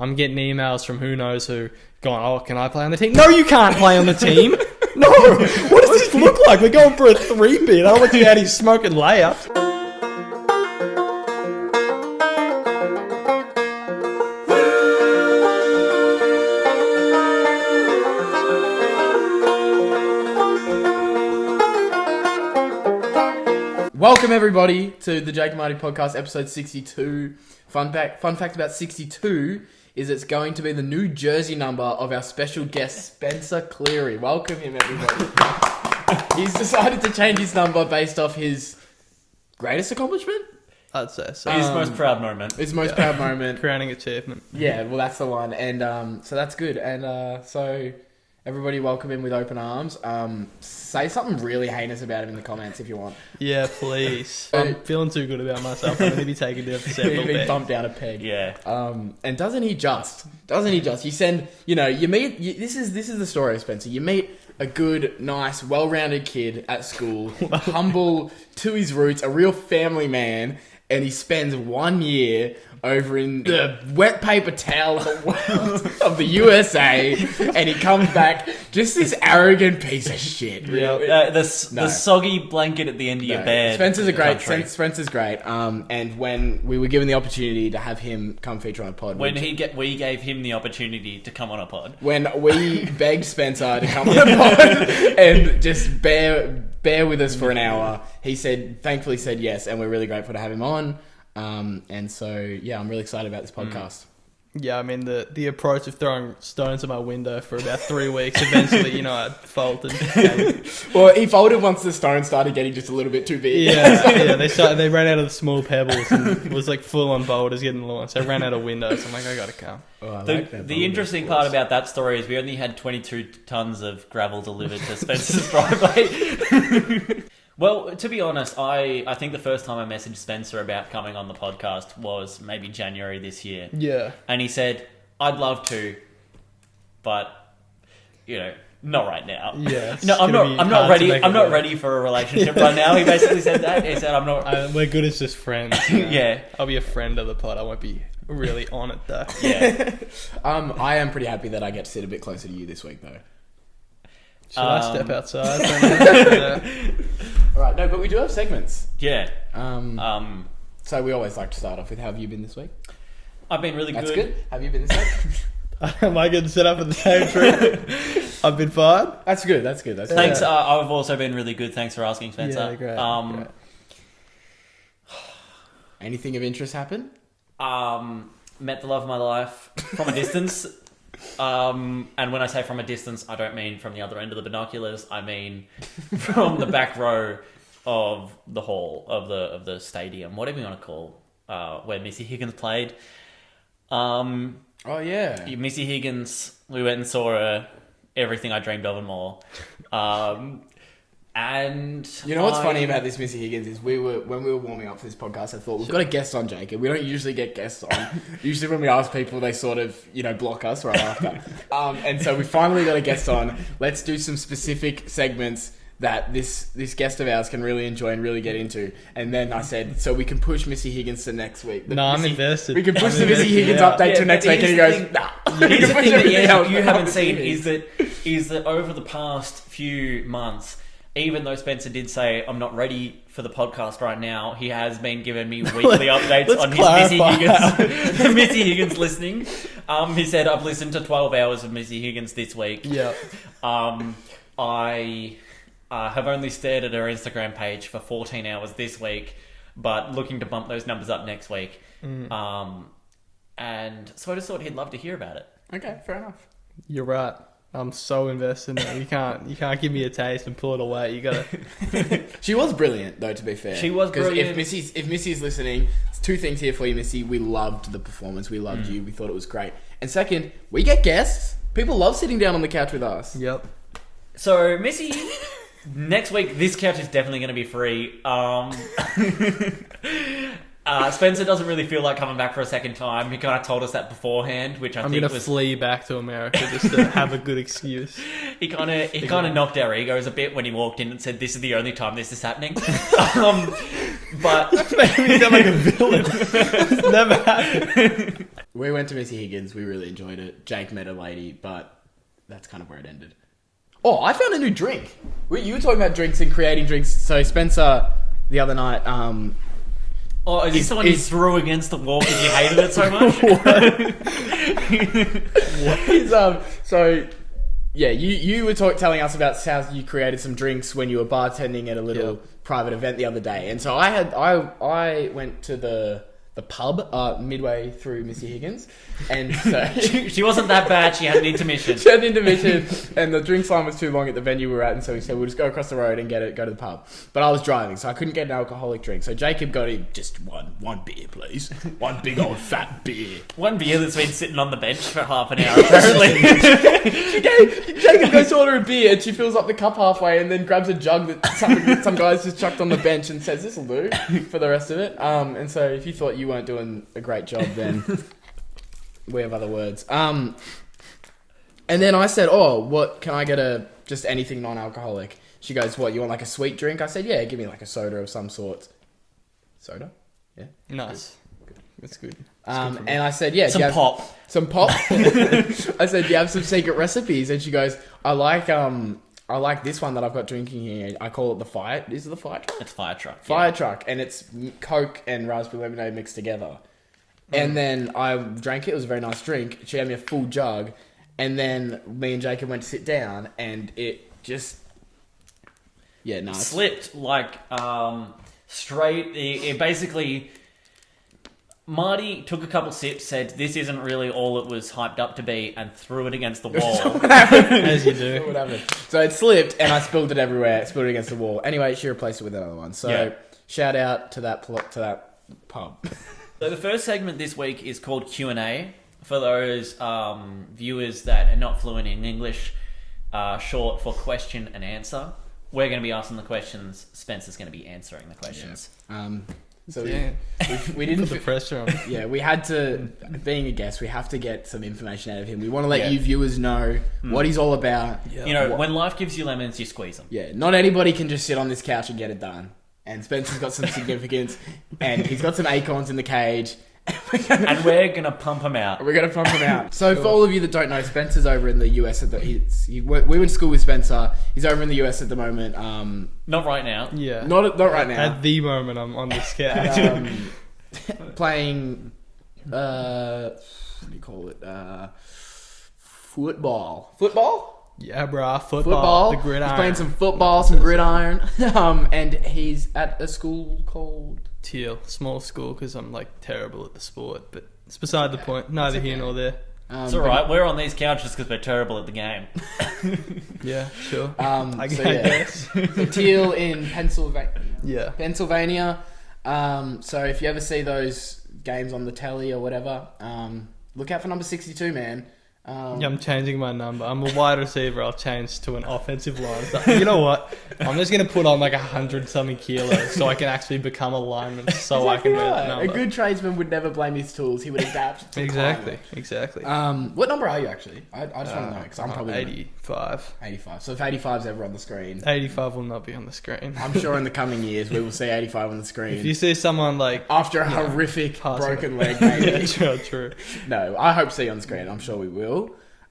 I'm getting emails from who knows who going, oh, can I play on the team? No, you can't play on the team. No, what does this look like? We're going for a 3-bit. I want you out here smoking layups. Welcome everybody to the Jake and Marty podcast, episode 62. Fun fact about 62 is it's going to be the new jersey number of our special guest Spencer Cleary. Welcome him, everybody. He's decided to change his number based off his greatest accomplishment? I'd say so. His most proud moment. His most proud moment. Crowning achievement. Yeah, well that's the one. And so that's good. And so everybody welcome him with open arms. Say something really heinous about him in the comments if you want. Yeah, please. I'm feeling too good about myself. I'm going to be taken down for several He's been days. bumped down a peg. Yeah. And doesn't he just? You send, you meet, this is the story of Spencer. You meet a good, nice, well-rounded kid at school, humble to his roots, a real family man, and he spends 1 year over in the wet paper towel world of the USA, and he comes back just this arrogant piece of shit. The soggy blanket at the end of your bed. Spencer's great. And when we were given the opportunity to have him come feature on a pod, we gave him the opportunity to come on a pod. When we begged Spencer to come on a pod and just bear with us for an hour, he thankfully said yes, and we're really grateful to have him on. And so, yeah, I'm really excited about this podcast. Yeah, I mean, the approach of throwing stones at my window for about 3 weeks, eventually, I folded. Well, he folded once the stone started getting just a little bit too big. Yeah, they ran out of the small pebbles and it was like full on boulders getting launched. They ran out of windows. I'm like, I gotta come. Oh, the interesting part about that story is we only had 22 tons of gravel delivered to Spencer's driveway. Well, to be honest, I think the first time I messaged Spencer about coming on the podcast was maybe January this year. Yeah. And he said, I'd love to, but, not right now. Yeah. No, I'm not ready. I'm not ready for a relationship right now. He basically said that. He said, I'm not... we're good as just friends. Yeah. I'll be a friend of the pod. I won't be really on it, though. Yeah. I am pretty happy that I get to sit a bit closer to you this week, though. Should I step outside? All right, no, but we do have segments. Yeah. So we always like to start off with, how have you been this week? I've been really good. That's good. Have you been this week? Am I getting set up at the same tree? I've been fine. That's good. Thanks. I've also been really good. Thanks for asking, Spencer. Yeah, great. Anything of interest happen? Met the love of my life from a distance. And when I say from a distance, I don't mean from the other end of the binoculars. I mean from the back row of the hall of the stadium, whatever you want to call, where Missy Higgins played. Oh yeah, Missy Higgins. We went and saw her. Everything I dreamed of and more. And you know what's funny about this Missy Higgins is when we were warming up for this podcast, I thought we've got a guest on, Jake, and we don't usually get guests on. Usually when we ask people, they sort of block us right after. And so we finally got a guest on. Let's do some specific segments that this guest of ours can really enjoy and really get into. And then I said, so we can push Missy Higgins to next week. I'm invested. We can push the Missy Higgins update to next week, and he goes, nah. Here's the thing that you haven't seen is that over the past few months, even though Spencer did say, I'm not ready for the podcast right now, he has been giving me weekly updates on his Missy Higgins listening. He said, I've listened to 12 hours of Missy Higgins this week. Yeah. I have only stared at her Instagram page for 14 hours this week, but looking to bump those numbers up next week. And so I just thought he'd love to hear about it. Okay, fair enough. You're right. I'm so invested in it. You can't give me a taste and pull it away. You gotta. She was brilliant, though. To be fair, she was brilliant. If Missy's listening, there's two things here for you, Missy. We loved the performance. We loved you. We thought it was great. And second, we get guests. People love sitting down on the couch with us. Yep. So Missy, next week this couch is definitely going to be free. Spencer doesn't really feel like coming back for a second time. He kind of told us that beforehand, which I'm going to flee back to America just to have a good excuse. He kind of knocked our egos a bit when he walked in and said, "This is the only time this is happening." But maybe he's like a villain. It's never happened. We went to Missy Higgins. We really enjoyed it. Jake met a lady, but that's kind of where it ended. Oh, I found a new drink. You were talking about drinks and creating drinks. So Spencer, the other night, Oh, is this the one you threw against the wall because you hated it so much? So, yeah, you were telling us about how you created some drinks when you were bartending at a little private event the other day. And so I went to the pub midway through Missy Higgins, and so she wasn't that bad. She had an intermission. And the drinks line was too long at the venue we were at, and so we said we'll just go across the road and go to the pub. But I was driving, so I couldn't get an alcoholic drink. So Jacob got him just one beer, please. One big old fat beer. One beer that's been sitting on the bench for half an hour, apparently. Jacob goes to order a beer, and she fills up the cup halfway, and then grabs a jug that some guys just chucked on the bench and says, "This'll do for the rest of it." And so if you thought you weren't doing a great job, then we have other words. And then I said, "Oh, what can I get? Just anything non-alcoholic?" She goes, "What, you want like a sweet drink?" I said, "Yeah, give me like a soda of some sort." Soda? Yeah. Nice. Good. That's good. And I said, "Yeah, Some pop." Some pop. I said, "Do you have some secret recipes?" And she goes, I like this one that I've got drinking here. I call it the fire. Is it the fire truck? It's fire truck. Fire truck, and it's Coke and raspberry lemonade mixed together. And then I drank it. It was a very nice drink. She had me a full jug, and then me and Jacob went to sit down, and it just nice. Slipped like straight. It basically. Marty took a couple sips, said this isn't really all it was hyped up to be, and threw it against the wall. As you do. What happened? So it slipped, and I spilled it everywhere. Spilled it against the wall. Anyway, she replaced it with another one. So shout out to that pub. So the first segment this week is called Q&A. For those viewers that are not fluent in English, short for question and answer. We're going to be asking the questions. Spencer's going to be answering the questions. Yeah. So Yeah. we didn't Put the pressure on. Yeah, we had to, being a guest, we have to get some information out of him. We want to let you viewers know what he's all about. Yeah. You know, when life gives you lemons, you squeeze them. Yeah, not anybody can just sit on this couch and get it done. And Spencer's got some significance, and he's got some acorns in the cage. And we're going to pump them out. We're going to pump him out. So for all of you that don't know, Spencer's over in the US. We went to school with Spencer. He's over in the US at the moment. Not right now. Yeah. Not right now. At the moment, I'm on this couch. Playing, what do you call it? Football. Football? Yeah, bruh. Football. The gridiron. He's playing some football, some gridiron. And he's at a school called... Teal. Small school, because I'm like terrible at the sport. But it's beside the point. Neither here nor there. It's alright, we're on these couches because we're terrible at the game. Yeah, sure. I guess. So Teal in Pennsylvania. Yeah. Pennsylvania. So if you ever see those games on the telly or whatever, look out for number 62, man. Yeah, I'm changing my number. I'm a wide receiver. I'll change to an offensive line. So, you know what? I'm just going to put on like 100-something kilos so I can actually become a lineman so I can wear that number. A good tradesman would never blame his tools. He would adapt to Exactly. What number are you actually? I just want to know because I'm probably 85. 85. So if 85's ever on the screen, 85 will not be on the screen. I'm sure in the coming years we will see 85 on the screen. If you see someone like after a horrific broken leg, maybe. Yeah, true. No, I hope to see you on the screen. I'm sure we will.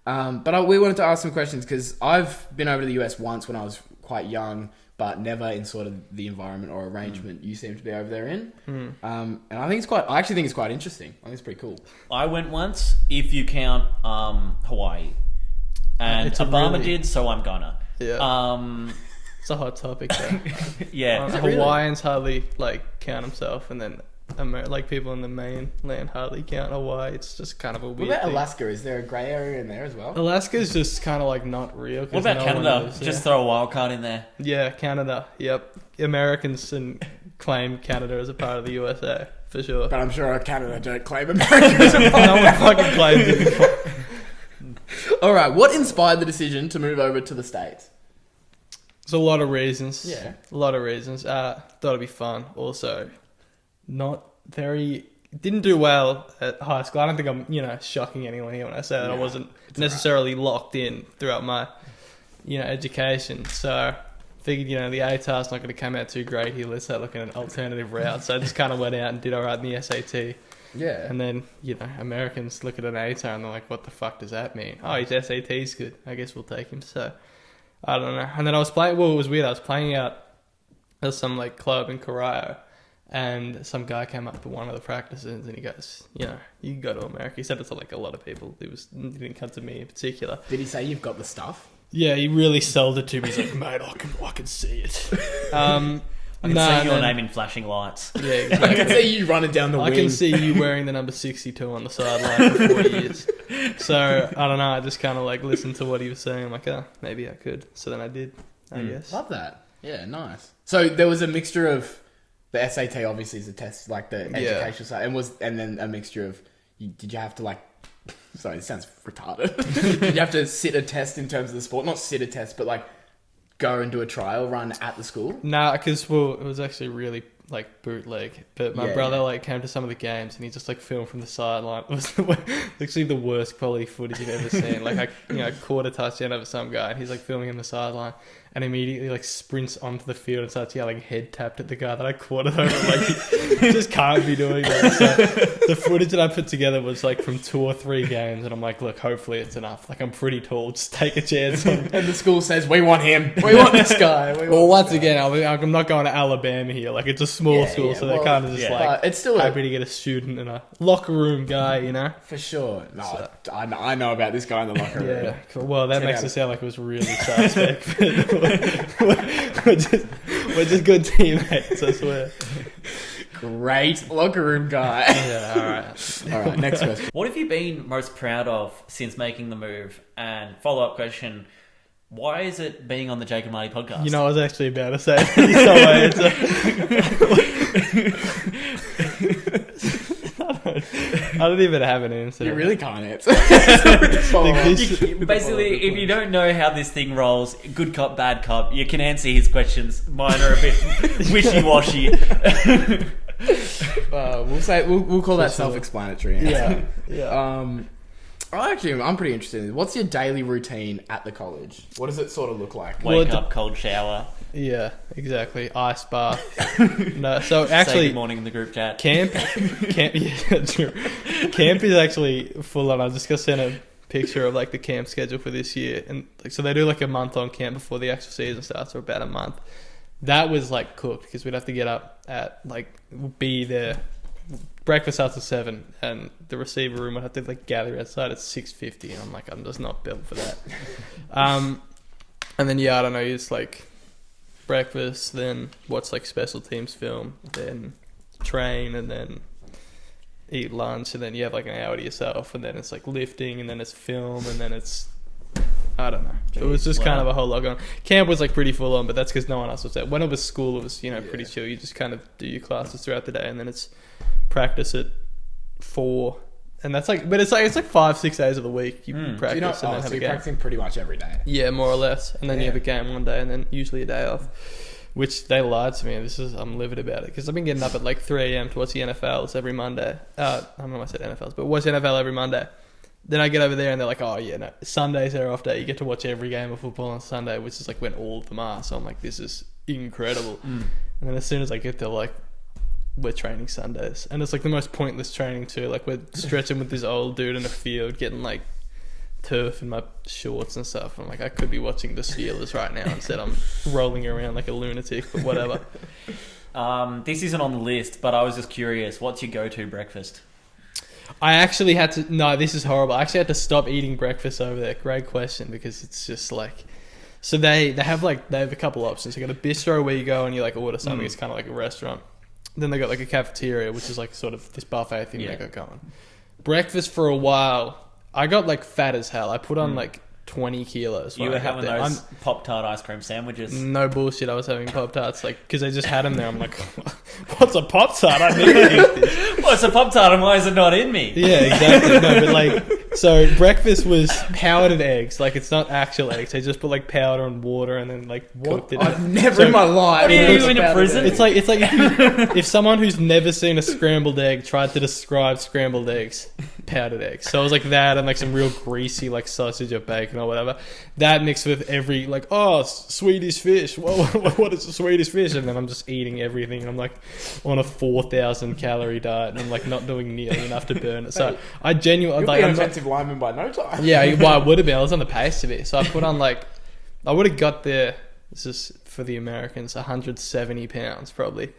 But we wanted to ask some questions because I've been over to the US once when I was quite young, but never in sort of the environment or arrangement you seem to be over there in. And I actually think it's quite interesting. I think it's pretty cool. I went once, if you count Hawaii. And Obama did, so I'm gonna. Yeah. It's a hot topic though. Yeah. Hawaiians hardly like count himself, and then like people in the mainland hardly count Hawaii. It's just kind of a weird What about thing. Alaska? Is there a grey area in there as well? Alaska's just kind of like not real. What about Canada? Just throw a wild card in there. Yeah, Canada. Yep. Americans claim Canada as a part of the USA, for sure. But I'm sure Canada don't claim America as a part. No one fucking claims it before. Alright, what inspired the decision to move over to the States? There's a lot of reasons. Yeah. A lot of reasons. Thought it'd be fun. Also, didn't do well at high school. I don't think I'm, shocking anyone here when I say that. I wasn't necessarily locked in throughout my, education. So figured, the ATAR's not going to come out too great here. Let's have like an alternative route. So I just kind of went out and did all right in the SAT. Yeah. And then, Americans look at an ATAR and they're like, what the fuck does that mean? Oh, his SAT's good. I guess we'll take him. So, I don't know. And then I was playing, it was weird. I was playing out at some, club in Corio, and some guy came up to one of the practices and he goes, you can go to America. He said it to, a lot of people. He didn't come to me in particular. Did he say you've got the stuff? Yeah, he really sold it to me. He's like, mate, I can see it. I can see your name in flashing lights. Yeah, exactly. I can see you running down the wing. I can see you wearing the number 62 on the sideline for 4 years. So, I don't know. I just kind of listened to what he was saying. I'm like, maybe I could. So then I did, I guess. Love that. Yeah, nice. So there was a mixture of the SAT obviously is a test, the educational side, and then a mixture of, did you have to sorry, this sounds retarded. Did you have to sit a test in terms of the sport? Not sit a test, but go and do a trial run at the school? Nah, because it was actually really bootleg. But my brother came to some of the games and he just filmed from the sideline. It was literally the worst quality footage you've ever seen. I caught a touchdown over some guy and he's filming in the sideline and immediately sprints onto the field and starts yelling head tapped at the guy that I caught it over. You just can't be doing that. So the footage that I put together was from 2 or 3 games and I'm like, look, hopefully it's enough. I'm pretty tall, just take a chance on me. And the school says, we want him. We want this guy. Well, once again, I'm not going to Alabama here. It's a small school, so they're kind of just it's still happy to get a student and a locker room guy, For sure. No, so, I know about this guy in the locker room. Yeah. Well, that makes it sound like it was really suspect. we're just good teammates, I swear. Great locker room guy. Yeah, all right, next question. What have you been most proud of since making the move? And follow-up question, why is it being on the Jake and Marty podcast? I was actually about to say I don't even have an answer. You really can't answer. Basically, if you don't know how this thing rolls, good cop, bad cop, you can answer his questions. Mine are a bit wishy-washy. We'll call that self-explanatory. Yeah. Actually, I'm pretty interested in what's your daily routine at the college? What does it sort of look like? Wake up, cold shower. Yeah, exactly. Ice bath. No, so actually, say good morning in the group chat. Camp, yeah, true. Camp is actually full on. I was just gonna send a picture of the camp schedule for this year, and so they do a month on camp before the actual season starts, or about a month. That was cooked because we'd have to get up at be there. Breakfast starts at 7, and the receiver room would have to gather outside at 6:50, and I'm just not built for that. And then I don't know, it's breakfast, then watch special teams film, then train, and then eat lunch, and then you have an hour to yourself, and then it's lifting, and then it's film, and then it's I don't know. Jeez, it was just kind of a whole lot going on. Camp was pretty full on, but that's because no one else was there. When it was school, it was pretty chill. You just kind of do your classes throughout the day, and then it's practice at 4, and that's but it's 5-6 days of the week you practice and then have a game. You're practicing pretty much every day. Yeah, more or less, and then you have a game one day, and then usually a day off. Which they lied to me. I'm livid about it because I've been getting up at 3 a.m. to watch the NFLs every Monday. I don't know if I said NFLs, but watch NFL every Monday. Then I get over there and they're like, oh yeah, no, Sunday's their off day. You get to watch every game of football on Sunday, which is when all of them are. So I'm like, this is incredible. And then as soon as I get there, we're training Sundays. And it's the most pointless training too. We're stretching with this old dude in a field, getting turf in my shorts and stuff. I'm like, I could be watching the Steelers right now. Instead I'm rolling around like a lunatic, but whatever. This isn't on the list, but I was just curious. What's your go-to breakfast? I actually had to... No, this is horrible. I actually had to stop eating breakfast over there. Great question, because it's just So they have a couple options. They got a bistro where you go and you order something. It's kind of like a restaurant. Then they got a cafeteria, which is sort of this buffet thing they got going. Breakfast for a while, I got fat as hell. I put on 20 kilos. You were having those Pop-Tart ice cream sandwiches. No bullshit. I was having Pop-Tarts because they just had them there. I'm like, what's a Pop-Tart? I need to eat this. What's a Pop-Tart and why is it not in me? Yeah, exactly. No, but So breakfast was powdered eggs. Like, it's not actual eggs. They just put like powder and water and then like cooked it. I've never in my life. What are you in a prison? It's like if someone who's never seen a scrambled egg tried to describe scrambled eggs, powdered eggs. So it was like that and like some real greasy like sausage or bacon or whatever. That mixed with every like, oh, Swedish fish. What is a Swedish fish? And then I'm just eating everything and I'm like on a 4,000 calorie diet and I'm like not doing nearly enough to burn it. So I genuinely You'll like be an I'm not, offensive lineman by no time. yeah, well, I would have been. I was on the pace to be. So I put on like, I would have got there. This is for the Americans, 170 pounds probably,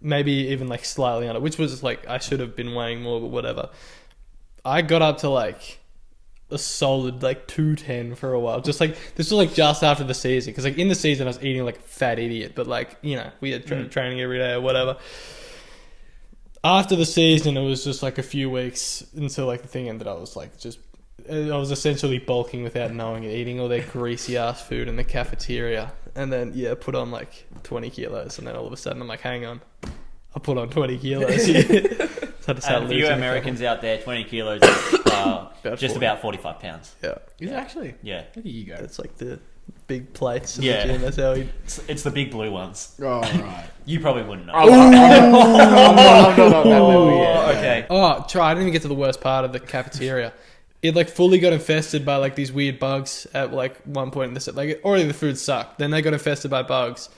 maybe even like slightly under, which was like I should have been weighing more, but whatever. I got up to like a solid like 210 for a while. Just like this was like just after the season, because like in the season I was eating like a fat idiot, but like you know we had training every day or whatever. After the season, it was just like a few weeks until like the thing ended. I was like I was essentially bulking without knowing it, eating all their greasy ass food in the cafeteria, and then put on like 20 kilos, and then all of a sudden I'm like, hang on, I put on 20 kilos. So and for you Americans out there, 20 kilos is just about 45 pounds. Yeah, Is it actually? Yeah. Look at you go. it's like the big plates. In Yeah. the gym. That's how we. It's the big blue ones. Oh, right. You probably wouldn't know. I'm not that level yet. Okay. Oh, I didn't even get to the worst part of the cafeteria. It like fully got infested by like these weird bugs at like one point in the set. Like already the food sucked. Then they got infested by bugs.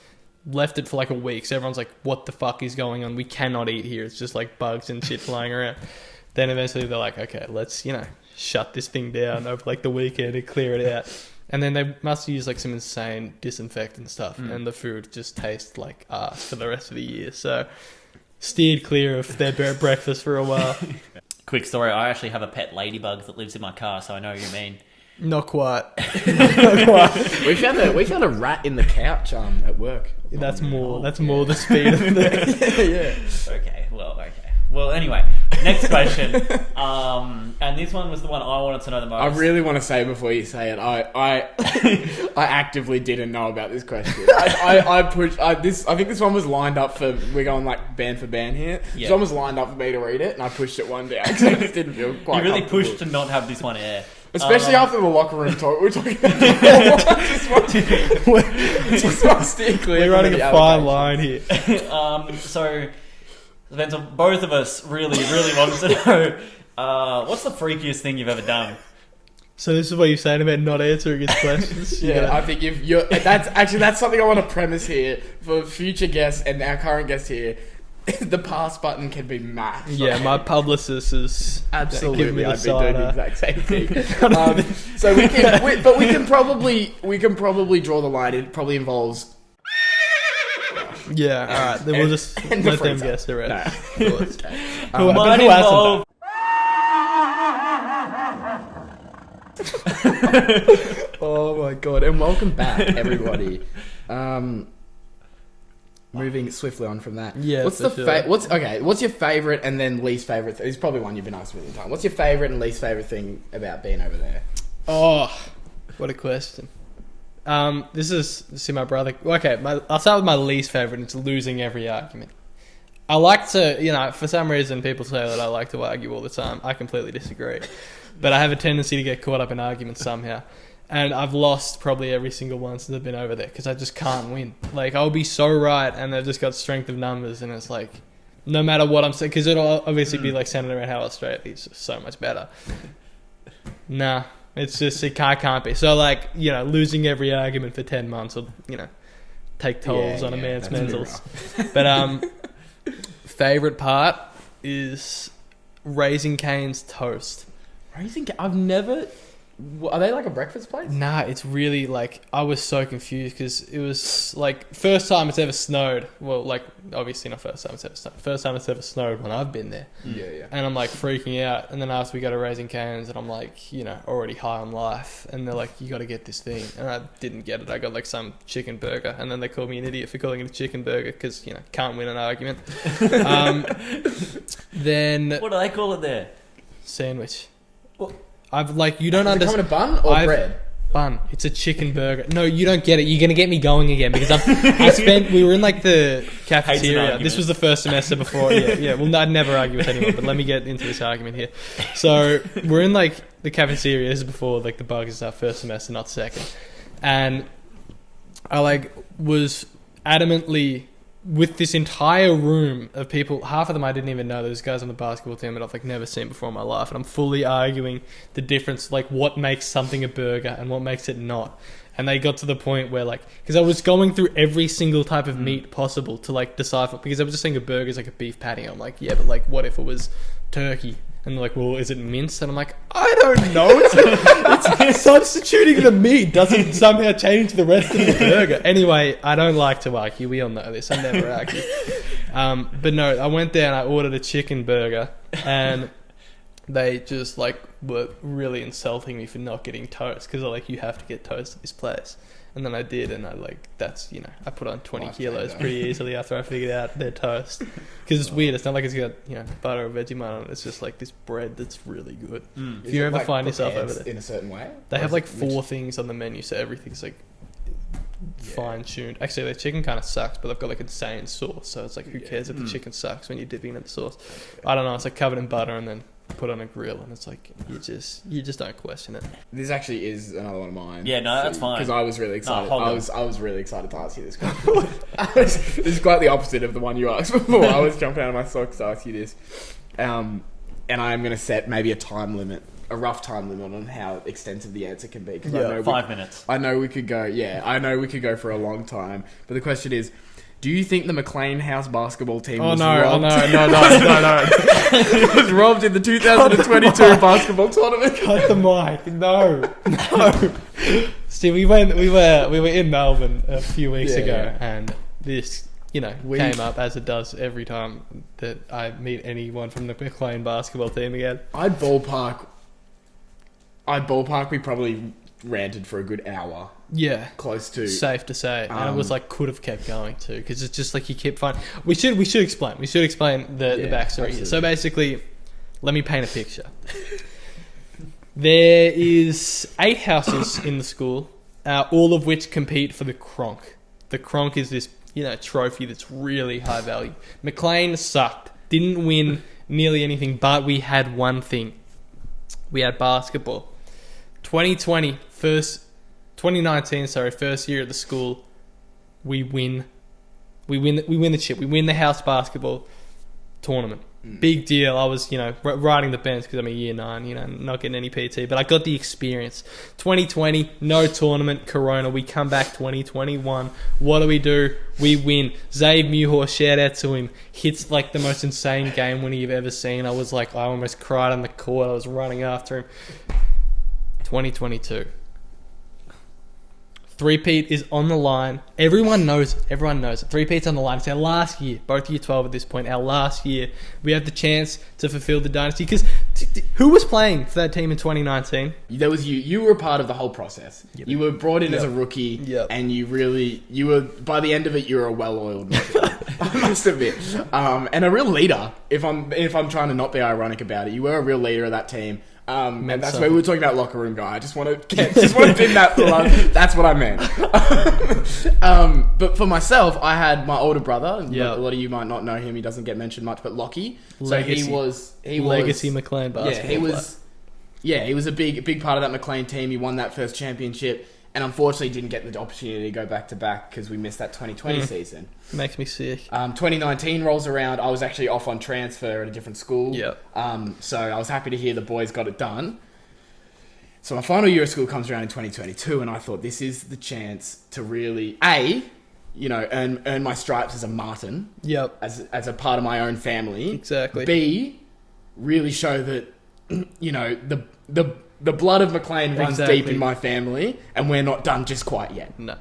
Left it for like a week. So everyone's like, what the fuck is going on? We cannot eat here. It's just like bugs and shit flying around. Then eventually they're like, okay, let's, shut this thing down over like the weekend and clear it out. And then they must use like some insane disinfectant stuff. And the food just tastes like ass for the rest of the year. So steered clear of their breakfast for a while. Quick story. I actually have a pet ladybug that lives in my car, so I know what you mean. Not quite. Not quite. We found a rat in the couch at work. That's more the speed of the... Yeah. Okay. Well, anyway, next question. And this one was the one I wanted to know the most. I really want to say before you say it, I actively didn't know about this question. I think this one was lined up for, we're going like band for band here. Yeah. This one was lined up for me to read it, and I pushed it one down because I just didn't feel quite You really comfortable. pushed to not have this one air. Especially after the locker room talk. We're talking about just want to steer clear. We're running a fine line here. So, Spencer, both of us really wanted to know what's the freakiest thing you've ever done? So this is what you're saying about not answering his questions? Yeah, I think that's something I want to premise here for future guests and our current guest here. The pass button can be mashed. Yeah, my publicist is Absolutely, giving me the I'd be doing the side exact same thing. So we can probably draw the line. It probably involves. Yeah, all right. Then we'll just and the let them freezer. guess the rest. No. Who Mine hasn't involved- Oh my god! And welcome back, everybody. Moving swiftly on from that. Yeah, What's for the sure. What's your favorite and then least favorite? It's probably one you've been asked a million times. What's your favorite and least favorite thing about being over there? Oh, what a question. See my brother. Okay, I'll start with my least favorite. It's losing every argument. I like to, for some reason people say that I like to argue all the time. I completely disagree. But I have a tendency to get caught up in arguments somehow. And I've lost probably every single one since I've been over there because I just can't win. Like, I'll be so right and they've just got strength of numbers and it's like, no matter what I'm saying, because it'll obviously be like centered around how Australia is just so much better. Nah, it's just, it can't be. So like, losing every argument for 10 months will, take tolls on a man's mentals. But favourite part is Raising Cane's toast. I've never. Are they like a breakfast place? Nah, it's really like, I was so confused because it was like first time it's ever snowed. Well, like obviously not first time it's ever snowed. First time it's ever snowed when I've been there. Yeah. And I'm like freaking out. And then after we go to Raising Cane's and I'm like, already high on life. And they're like, you got to get this thing. And I didn't get it. I got like some chicken burger. And then they called me an idiot for calling it a chicken burger because, can't win an argument. Then... What do they call it there? Sandwich. Well, I've like, you don't Does it understand. come in a bun or bread? Bun. It's a chicken burger. No, you don't get it. You're gonna get me going again because we were in like the cafeteria. This was the first semester before. Yeah. Well, I'd never argue with anyone, but let me get into this argument here. So we're in like the cafeteria. This is before like the bug is our first semester, not second. And I like was adamantly with this entire room of people. Half of them I didn't even know. Those guys on the basketball team that I've like never seen before in my life. And I'm fully arguing the difference, like what makes something a burger and what makes it not. And they got to the point where like, because I was going through every single type of meat possible to like decipher, because I was just saying a burger is like a beef patty. I'm like, yeah, but like what if it was turkey? And they're like, well, is it minced? And I'm like, I don't know. It's substituting the meat doesn't somehow change the rest of the burger. Anyway, I don't like to argue. We all know this. I never argue. But no, I went there and I ordered a chicken burger, and they just like were really insulting me for not getting toast, because they're like, you have to get toast at this place. And then I did, and I like, that's, I put on 20 kilos pretty easily after I figured out their toast. Because it's weird. It's not like it's got, butter or Vegemite on it. It's just like this bread that's really good. If you ever find yourself over there. In a certain way? They have like 4 things on the menu, so everything's like fine-tuned. Actually, their chicken kind of sucks, but they've got like insane sauce. So it's like, who cares if the chicken sucks when you're dipping into the sauce? I don't know. It's like covered in butter and then put on a grill, and it's like you just don't question it. This actually is another one of mine. Yeah, no, that's fine. Because I was really excited. No, I was really excited to ask you this question. This is quite the opposite of the one you asked before. I was jumping out of my socks to ask you this, and I'm going to set maybe a time limit, a rough time limit on how extensive the answer can be. Because I know 5 minutes. I know we could go. Yeah, I know we could go for a long time. But the question is, do you think the McLean House basketball team was robbed? No. It was robbed in the 2022 basketball tournament. Cut the mic. No. Steve, we were in Melbourne a few weeks ago, and this, came up as it does every time that I meet anyone from the McLean basketball team again. I'd ballpark. We probably ranted for a good hour. Yeah, close to safe to say, and it was like could have kept going too, because it's just like you keep finding. We should explain the backstory absolutely. here. So basically, let me paint a picture. There is 8 houses in the school, all of which compete for the Cronk. The Cronk is this trophy that's really high value. McLean sucked, didn't win nearly anything, but we had one thing. We had basketball. 2019, first year at the school, we win the chip. We win the house basketball tournament. Big deal. I was, riding the bench because I'm a year 9, not getting any PT, but I got the experience. 2020, no tournament, Corona. We come back 2021. What do? We win. Zabe Muhor, shout out to him, hits like the most insane game winner you've ever seen. I was like, I almost cried on the court. I was running after him. 2022. Three-peat is on the line. Everyone knows it. Three-peat's on the line. It's our last year. Both year 12 at this point. Our last year. We have the chance to fulfill the dynasty. Because who was playing for that team in 2019? There was you. You were a part of the whole process. Yep. You were brought in as a rookie. Yep. And you were, by the end of it, you were a well-oiled machine. I must admit. And a real leader, if I'm trying to not be ironic about it. You were a real leader of that team. And that's why we were talking about locker room guy. I just want to pin that for love. That's what I meant. But for myself, I had my older brother. Yep. A lot of you might not know him. He doesn't get mentioned much, but Lockie. Legacy. So he was Legacy McLean basketball. He was a big part of that McLean team. He won that first championship. And unfortunately didn't get the opportunity to go back to back because we missed that 2020 season. Makes me sick. 2019 rolls around. I was actually off on transfer at a different school. Yep. So I was happy to hear the boys got it done. So my final year of school comes around in 2022, and I thought this is the chance to really earn my stripes as a Martin. Yep. As a part of my own family. Exactly. B, really show that the blood of McLean runs deep in my family, and we're not done just quite yet. No,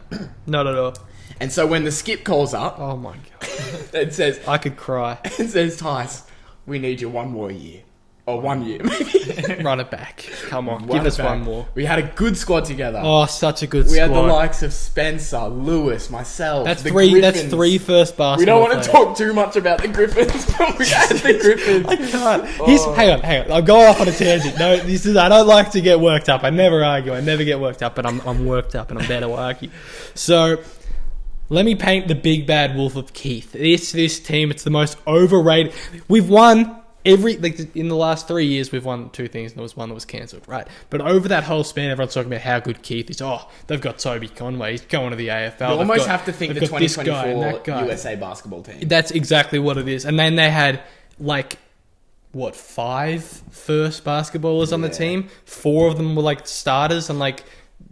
not at all. And so when the skip calls up, oh my god, it says, I could cry. It says, Tice, we need you 1 more year. Or 1 year, maybe. Run it back. Come on, give us one more. We had a good squad together. Oh, such a good squad. We had the likes of Spencer, Lewis, myself, That's the three. Griffins. That's 3 first basketball. We don't want to talk too much about the Griffins, but we had the Griffins. I can't. Hang on. I'm going off on a tangent. No, I don't like to get worked up. I never argue. I never get worked up, but I'm worked up, and I'm there to argue. So, let me paint the big bad wolf of Keith. This team, it's the most overrated. We've won in the last 3 years, we've won 2 things, and there was one that was cancelled, right? But over that whole span, everyone's talking about how good Keith is. Oh, they've got Toby Conway. He's going to the AFL. You almost have to think the they've got this 2024 guy and that guy. USA basketball team. That's exactly what it is. And then they had, 5 first basketballers on the team? 4 of them were, starters, and,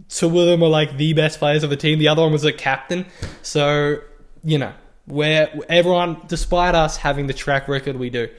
2 of them were, the best players of the team. The other one was a captain. So, where everyone, despite us having the track record we do,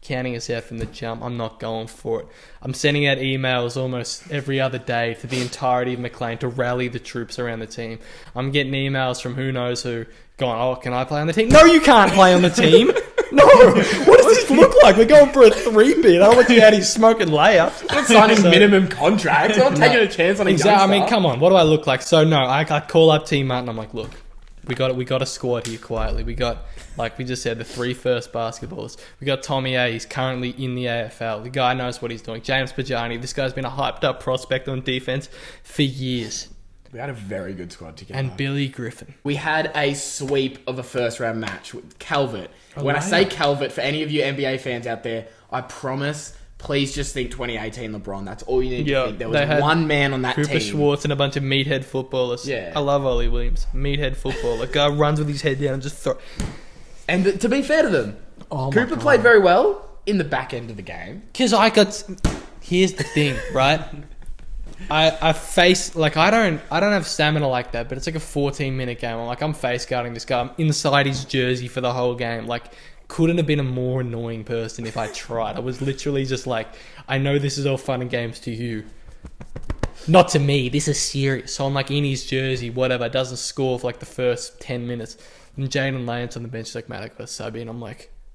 counting us out from the jump, I'm not going for it. I'm sending out emails almost every other day to the entirety of McLean to rally the troops around the team. I'm getting emails from who knows who going, oh, can I play on the team? No, you can't play on the team. No, what does this look like? We're going for a 3-bid. I don't want you out here smoking layups. I'm not signing minimum contracts. I'm not taking a chance on a youngster. I mean, come on. What do I look like? So, no, I call up Team Martin. I'm like, look, we got a squad here quietly. We got, we just said, the 3 first basketballers. We got Tommy A. He's currently in the AFL. The guy knows what he's doing. James Pajani. This guy's been a hyped up prospect on defense for years. We had a very good squad together. And Billy Griffin. We had a sweep of a first round match with Calvert. When I say Calvert, for any of you NBA fans out there, I promise, please just think 2018 LeBron. That's all you need to think. There was one man on that team. Cooper Schwartz and a bunch of meathead footballers. Yeah. I love Ollie Williams. Meathead footballer. Guy runs with his head down and just throw. And to be fair to them, Cooper played very well in the back end of the game. Because here's the thing, right? I face, I don't have stamina like that, but it's like a 14-minute game. I'm face guarding this guy. I'm inside his jersey for the whole game. Couldn't have been a more annoying person if I tried. I was literally just I know this is all fun and games to you. Not to me. This is serious. So I'm in his jersey, whatever. Doesn't score for the first 10 minutes. And Jaden Lance on the bench is Matt, I got a sub in. I'm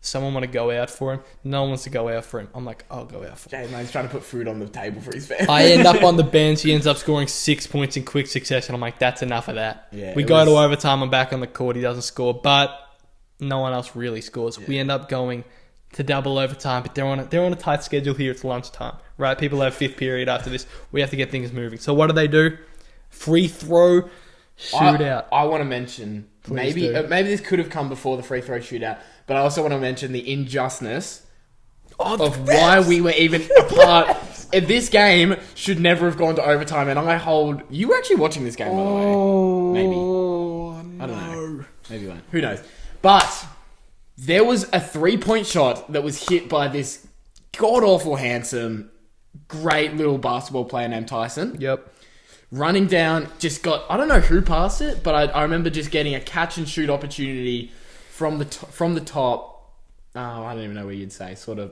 someone want to go out for him? No one wants to go out for him. I'm I'll go out for him. Jaden Lane's trying to put food on the table for his family. I end up on the bench. He ends up scoring 6 points in quick succession. I'm that's enough of that. Yeah, we go to overtime. I'm back on the court. He doesn't score, but no one else really scores. Yeah. We end up going to double overtime, but they're on a tight schedule here. It's lunchtime, right? People have 5th period after this. We have to get things moving. So what do? Free throw shootout. I want to mention, maybe this could have come before the free throw shootout, but I also want to mention the injustice of why we were even a part. This game should never have gone to overtime, and I hold... You were actually watching this game, by the way. Maybe. I don't know. Maybe you weren't. Who knows? But there was a 3-point shot that was hit by this god-awful handsome, great little basketball player named Tyson. Yep. Running down, just got... I don't know who passed it, but I remember just getting a catch-and-shoot opportunity from the top. Oh, I don't even know where you'd say. Sort of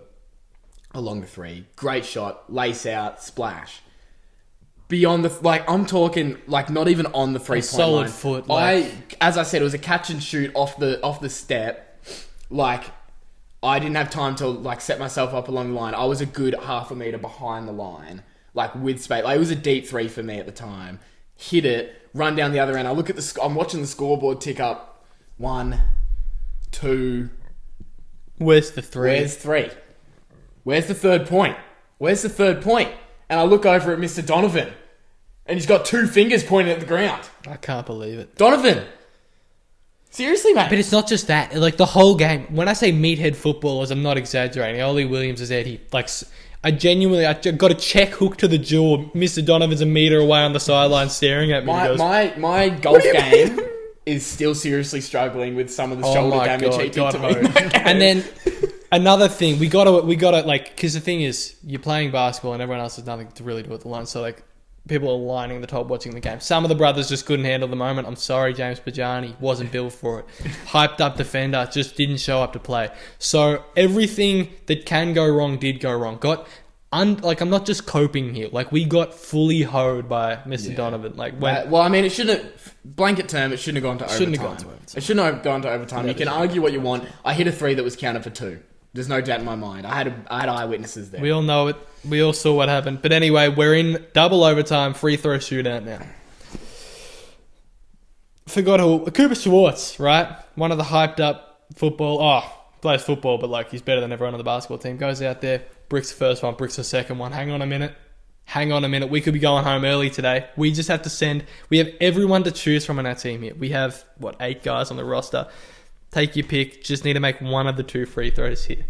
along the 3. Great shot. Lace out. Splash. Beyond the... I'm talking, not even on the 3-point solid line. Foot. As I said, it was a catch-and-shoot off the step. I didn't have time to, set myself up along the line. I was a good half a meter behind the line. With space. It was a deep 3 for me at the time. Hit it, run down the other end. I look at I'm watching the scoreboard tick up. 1, 2. Where's the 3? Where's 3? Where's the 3rd point? Where's the 3rd point? And I look over at Mr. Donovan. And he's got 2 fingers pointing at the ground. I can't believe it. Donovan! Seriously, mate. But it's not just that. The whole game. When I say meathead footballers, I'm not exaggerating. Ollie Williams is there. I got a check hook to the jaw. Mr. Donovan's a meter away on the sideline staring at me. My golf game is still seriously struggling with some of the shoulder damage he did to me. And then another thing, we gotta because the thing is, you're playing basketball and everyone else has nothing to really do at the line. So people are lining the top watching the game. Some of the brothers just couldn't handle the moment. I'm sorry, James Pajani wasn't built for it. Hyped up defender, just didn't show up to play. So everything that can go wrong did go wrong. I'm not just coping here. We got fully hoed by Mr. Donovan. It shouldn't have... Blanket term, it shouldn't have gone to overtime. It shouldn't have gone to overtime. You can argue what you want. I hit a 3 that was counted for 2. There's no doubt in my mind. I had eyewitnesses there. We all know it. We all saw what happened. But anyway, we're in double overtime, free throw shootout now. Forgot who... Cooper Schwartz, right? One of the hyped up plays football, but he's better than everyone on the basketball team. Goes out there, bricks the first one, bricks the second one. Hang on a minute. We could be going home early today. We just have to send... We have everyone to choose from on our team here. We have, 8 guys on the roster. Take your pick. Just need to make one of the 2 free throws here.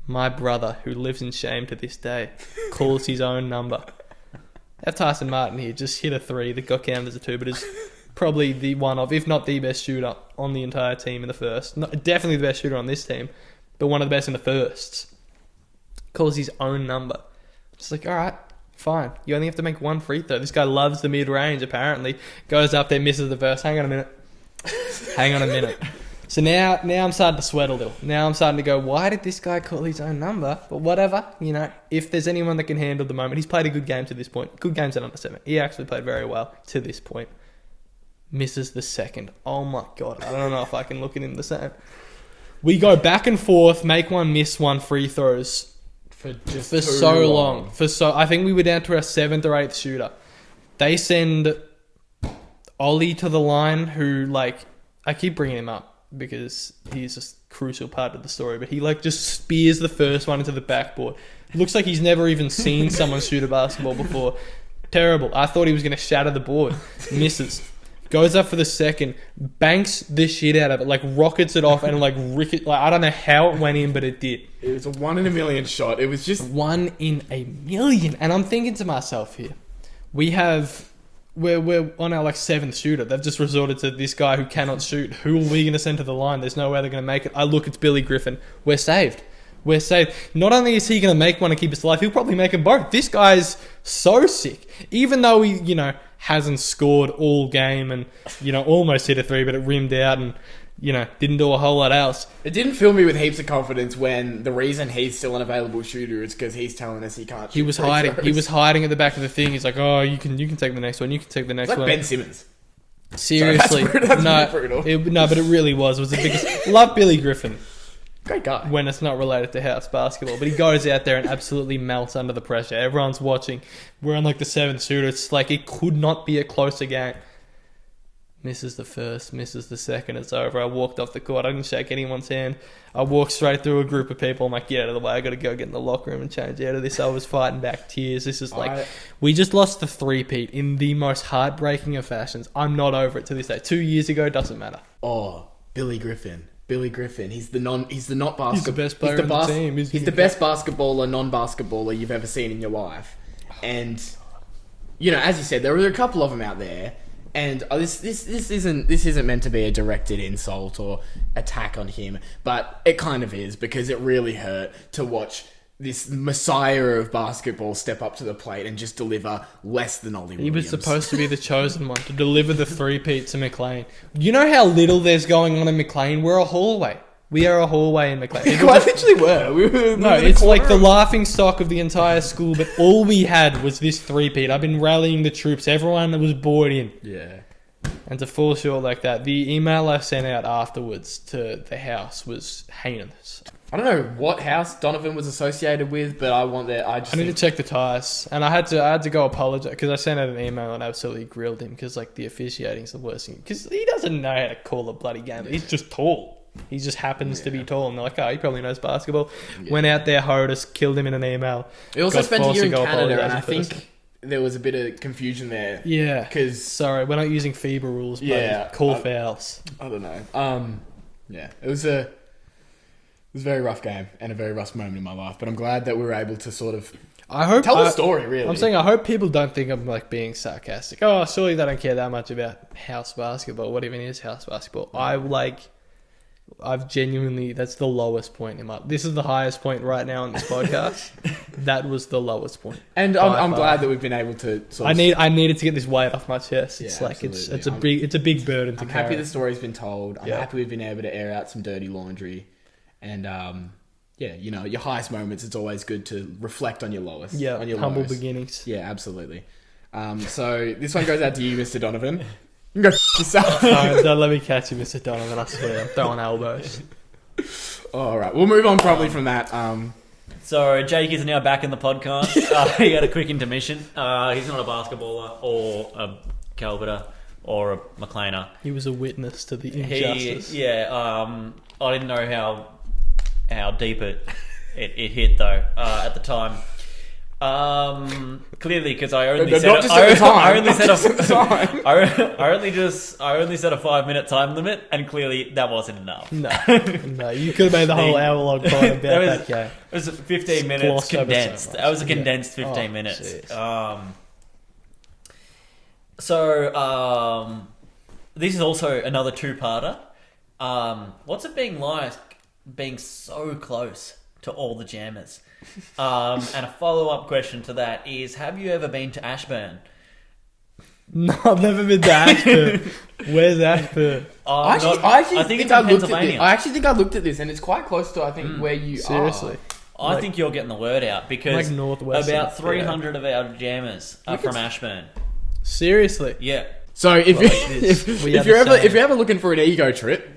My brother, who lives in shame to this day, calls his own number. Have Tyson Martin here just hit a 3 that got counted as a 2, but is probably the one of, if not the best shooter on the entire team in the first. Definitely the best shooter on this team, but one of the best in the firsts. Calls his own number. Just like, all right, fine. You only have to make one free throw. This guy loves the mid-range, apparently. Goes up there, misses the first. Hang on a minute. So now I'm starting to sweat a little. Now I'm starting to go, why did this guy call his own number? But whatever, if there's anyone that can handle the moment. He's played a good game to this point. Good games at under 7. He actually played very well to this point. Misses the second. Oh my God. I don't know if I can look at him the same. We go back and forth, make one, miss one, free throws. For so long. I think we were down to our 7th or 8th shooter. They send Ollie to the line, who, I keep bringing him up because he's a crucial part of the story, but he just spears the first one into the backboard. It looks like he's never even seen someone shoot a basketball before. Terrible. I thought he was going to shatter the board. Misses. Goes up for the second, banks the shit out of it, rockets it off, and I don't know how it went in, but it did. It was a 1 in a million shot. It was just 1 in a million. And I'm thinking to myself here, we're on our 7th shooter. They've just resorted to this guy who cannot shoot. Who are we going to send to the line? There's no way they're going to make it. I look, it's Billy Griffin. We're saved. Not only is he going to make one and keep us alive, he'll probably make them both. This guy's so sick. Even though he, hasn't scored all game and, almost hit a 3, but it rimmed out and, didn't do a whole lot else. It didn't fill me with heaps of confidence when the reason he's still an available shooter is because he's telling us he can't shoot. He was hiding. He was hiding at the back of the thing. He's like, oh, you can take the next one. You can take the next one. Ben Simmons. Seriously. Sorry, that's brutal. But it really was. It was the biggest. Love Billy Griffin. Great guy. When it's not related to house basketball. But he goes out there and absolutely melts under the pressure. Everyone's watching. We're on the 7th shooter. It's it could not be a closer game. Misses the first, misses the second. It's over. I walked off the court. I didn't shake anyone's hand. I walked straight through a group of people. I'm like, get out of the way. I got to go get in the locker room and change out of this. I was fighting back tears. This is we just lost the 3-peat in the most heartbreaking of fashions. I'm not over it to this day. 2 years ago, doesn't matter. Oh, Billy Griffin. He's the not basketball. He's the best player on the team. He's the best basketballer, non-basketballer you've ever seen in your life. And, as you said, there were a couple of them out there. And this isn't meant to be a directed insult or attack on him, but it kind of is, because it really hurt to watch this messiah of basketball step up to the plate and just deliver less than Ollie Williams. He was supposed to be the chosen one to deliver the 3-peat to McLean. You know how little there's going on in McLean? We're a hallway. We are a hallway in McLean. We quite literally were. It's like the laughing stock of the entire school, but all we had was this 3-peat. I've been rallying the troops. Everyone that was bought in. Yeah. And to fall short like that, the email I sent out afterwards to the house was heinous. I don't know what house Donovan was associated with, but I need to check the ties, and I had to go apologize because I sent out an email and absolutely grilled him because the officiating's the worst thing, because he doesn't know how to call a bloody game. He's just tall. He just happens to be tall, and they're like, oh, he probably knows basketball. Yeah. Went out there, hoed us, killed him in an email. He also spent a year in Canada, and I think there was a bit of confusion there. Yeah. Sorry, we're not using FIBA rules, but call fouls. I don't know. It was a very rough game and a very rough moment in my life, but I'm glad that we were able to sort of tell the story, really. I'm saying I hope people don't think I'm being sarcastic. Oh, surely they don't care that much about house basketball. What even is house basketball? I've genuinely, that's the lowest point in my... This is the highest point right now in this podcast. That was the lowest point. And I'm glad that we've been able to I needed to get this weight off my chest. It's it's a big burden to carry. I'm happy the story's been told. I'm happy we've been able to air out some dirty laundry. And your highest moments, it's always good to reflect on your lowest. Yeah, on your humble lowest. beginnings. Yeah, absolutely. So this one goes out to you, Mr. Donovan. You can go yourself. Don't let me catch you, Mr. Donovan. I swear, I'm throwing elbows. All right, we'll move on probably from that. So Jake is now back in the podcast. He had a quick intermission. He's not a basketballer or a Calverter or a McLeaner. He was a witness to the injustice. I didn't know how deep it hit though at the time. Clearly, because I only No, said not just at the time. I only said Not just at the time. I only said a 5-minute time limit, and clearly that wasn't enough. No, you could have made the whole hour-long pod about that game. It was 15 minutes Glossed over so condensed. much. That was a condensed 15 minutes. This is also another two-parter. What's it being like being so close to all the jammers? And a follow-up question to that is, have you ever been to Ashburn? No, I've never been to Ashburn. Where's Ashburn? I actually think think it's I in looked at this. Pennsylvania. I actually think I looked at this, and it's quite close to where you Seriously. are. I think you're getting the word out because Like northwest about of- 300 of our jammers are from Ashburn. Seriously. Yeah. So if this. if you're ever looking for an ego trip,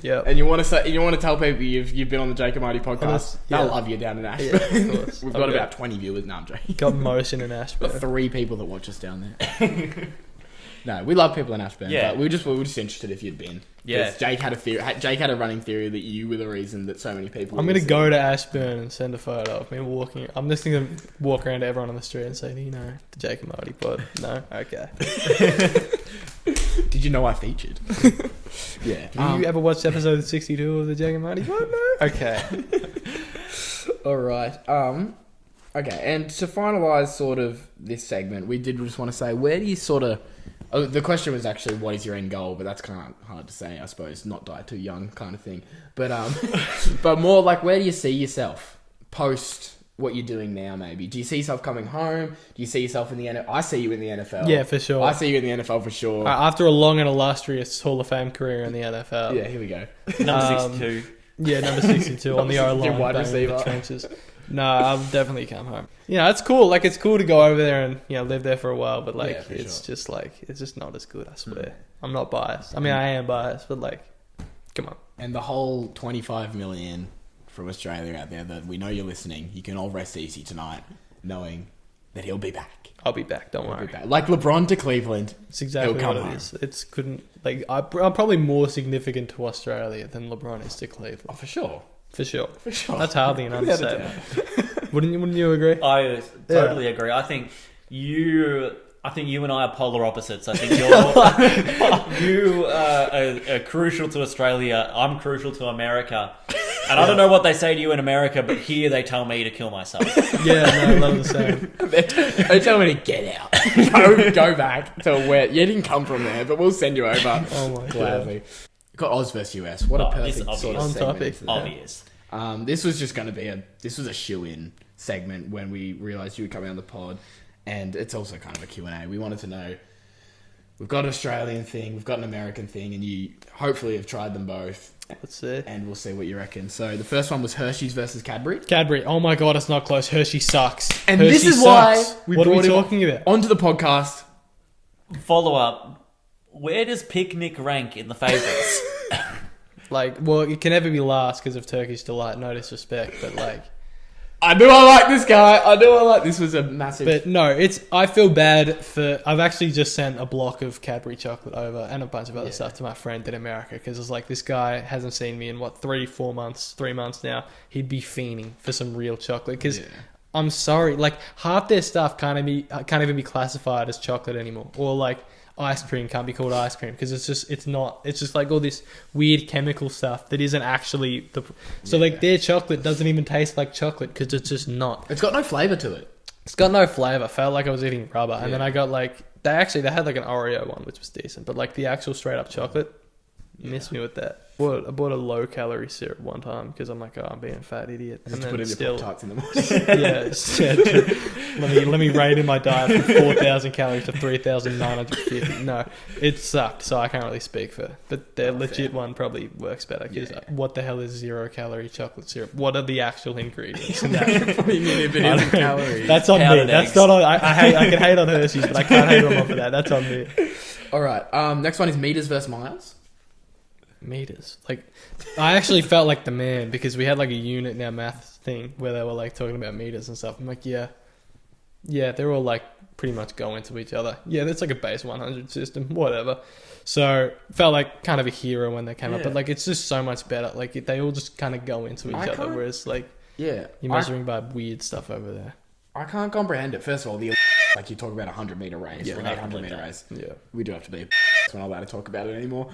Yeah. and you want to tell people you've been on the Jake and Marty podcast, Yeah. they'll love you down in Yeah, Ashburn. of course. We've got about 20 viewers. No, I'm joking. Got motion in Ashburn. 3 people that watch us down there. No, we love people in Ashburn. Yeah. But we were just interested if you'd been. Yeah. Jake had a theory. Jake had a running theory that you were the reason that so many people. I'm were gonna listening. go to Ashburn and send a photo of me walking. I'm just gonna walk around to everyone on the street and say, "Do you know the Jake and Marty pod?" No, okay. Did you know I featured? Yeah. Have you ever watched episode 62 of the Jake and Marty pod? No. Okay. All right. Okay. And to finalise sort of this segment, we did just want to say, where do you sort of? Oh, the question was actually, what is your end goal? But that's kind of hard to say, I suppose. Not die too young, kind of thing. But but more like, where do you see yourself post what you're doing now? Maybe do you see yourself coming home? Do you see yourself in the NFL? I see you in the NFL. Yeah, for sure. I see you in the NFL for sure. After a long and illustrious Hall of Fame career in the NFL. Yeah, here we go. Number 62. Yeah, number 62 on the O line, wide banging receiver. the trenches. No, I'll definitely come home. Yeah, it's cool. Like, it's cool to go over there and live there for a while. But like, Yeah, for it's sure. just like it's just not as good. I swear. I'm not biased. I mean, I am biased, but like, come on. And the whole 25 million from Australia out there that we know you're listening, you can all rest easy tonight, knowing that he'll be back. I'll be back. Don't He'll worry. be back. Like LeBron to Cleveland. It's exactly He'll come what it home. is. It's couldn't like I'm probably more significant to Australia than LeBron is to Cleveland. Oh, for sure. For sure. For sure. That's hardly an Without a understatement. Wouldn't you agree? I totally agree. I think you and I are polar opposites. I think you are crucial to Australia. I'm crucial to America. And I don't know what they say to you in America, but here they tell me to kill myself. Yeah, no, I love the same. They tell me to get out. go back to where you didn't come from there, but we'll send you over. Oh my Gladly. Got Oz versus US. What a It's perfect sort of On segment. topic. for that. Obvious. This was just going to be a shoe-in segment when we realised you were coming on the pod, and it's also kind of a Q&A. We wanted to know, we've got an Australian thing, we've got an American thing, and you hopefully have tried them both, Let's see. and we'll see what you reckon. So the first one was Hershey's versus Cadbury. Cadbury. Oh my god, it's not close. Hershey sucks. And Hershey this is sucks. why we What are we brought him talking about? onto the podcast. Follow up. Where does Picnic rank in the favourites? Like, well, it can never be last because of Turkish Delight. No disrespect, but like, I knew I liked this guy. This was a massive... but no, I feel bad for. I've actually just sent a block of Cadbury chocolate over and a bunch of other stuff to my friend in America because it's like this guy hasn't seen me in 3 months now. He'd be fiending for some real chocolate because. Yeah. I'm sorry, like half their stuff can't even be classified as chocolate anymore, or like ice cream can't be called ice cream because it's just like all this weird chemical stuff that isn't actually like their chocolate doesn't even taste like chocolate because it's just not. It's got no flavour to it. It's got no flavor. Felt like I was eating rubber, and then I got like they had like an Oreo one which was decent, but like the actual straight up chocolate missed me with that. I bought a low calorie syrup one time because I'm like, oh, I'm being a fat idiot. Just And to then put in still, your Pop-Tarts in the morning. yeah, let me rate in my diet from 4,000 calories to 3,950. No, it sucked, so I can't really speak for. But the legit one probably works better because what the hell is 0 calorie chocolate syrup? What are the actual ingredients in that? What do you mean if it isn't calories? That's on me. Powdered That's eggs. not on. I can hate on Hershey's, but I can't hate on them for that. That's on me. All right. Next one is meters versus miles. Meters. Like, I actually felt like the man because we had like a unit in our math thing where they were like talking about meters and stuff. I'm like, yeah, they're all like pretty much go into each other. Yeah, that's like a base 100 system, whatever. So felt like kind of a hero when they came up, but like it's just so much better. Like they all just kind of go into each other, whereas like Yeah, you're measuring by weird stuff over there. I can't comprehend it. First of all, like you talk about a 100-meter race or an 800-meter race. Yeah. We do have to be. We're not allowed to talk about it anymore.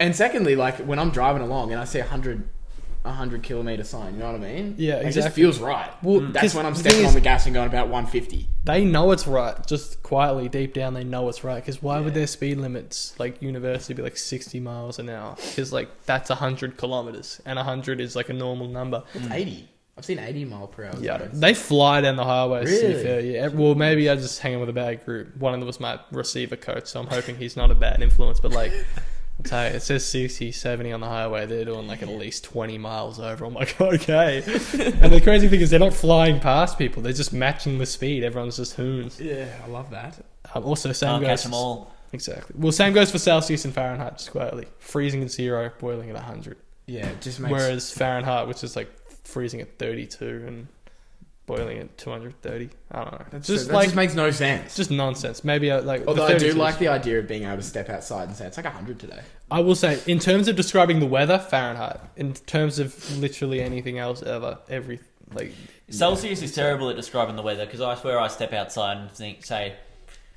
And secondly, like when I'm driving along and I see a 100-kilometer sign, you know what I mean? Yeah, It exactly. just feels right. Well, That's when I'm the stepping thing on is- the gas and going about 150. They know it's right, just quietly deep down they know it's right. Because why would their speed limits, like university, be like 60 miles an hour? Because like that's 100 kilometers, and 100 is like a normal number. It's 80. I've seen 80 mile per hour. Yeah, they fly down the highway. Really? To be fair, yeah. Well, maybe I just hang out with a bad group. One of them was my receiver coach, so I'm hoping he's not a bad influence. But like, I'll tell you, it says 60, 70 on the highway. They're doing like at least 20 miles over. I'm like, okay. And the crazy thing is they're not flying past people. They're just matching the speed. Everyone's just hoons. Yeah, I love that. Also, same Can't goes. catch them all. Exactly. Well, same goes for Celsius and Fahrenheit, just quietly. Freezing at 0, boiling at 100. Yeah, it just makes... Whereas Fahrenheit, which is like freezing at 32 and boiling at 230. I don't know. that just makes no sense. just nonsense. Maybe like. Although the I do 32 like the idea of being able to step outside and say it's like 100 today. I will say, in terms of describing the weather, Fahrenheit. In terms of literally anything else ever, Celsius is terrible at describing the weather because I swear I step outside and say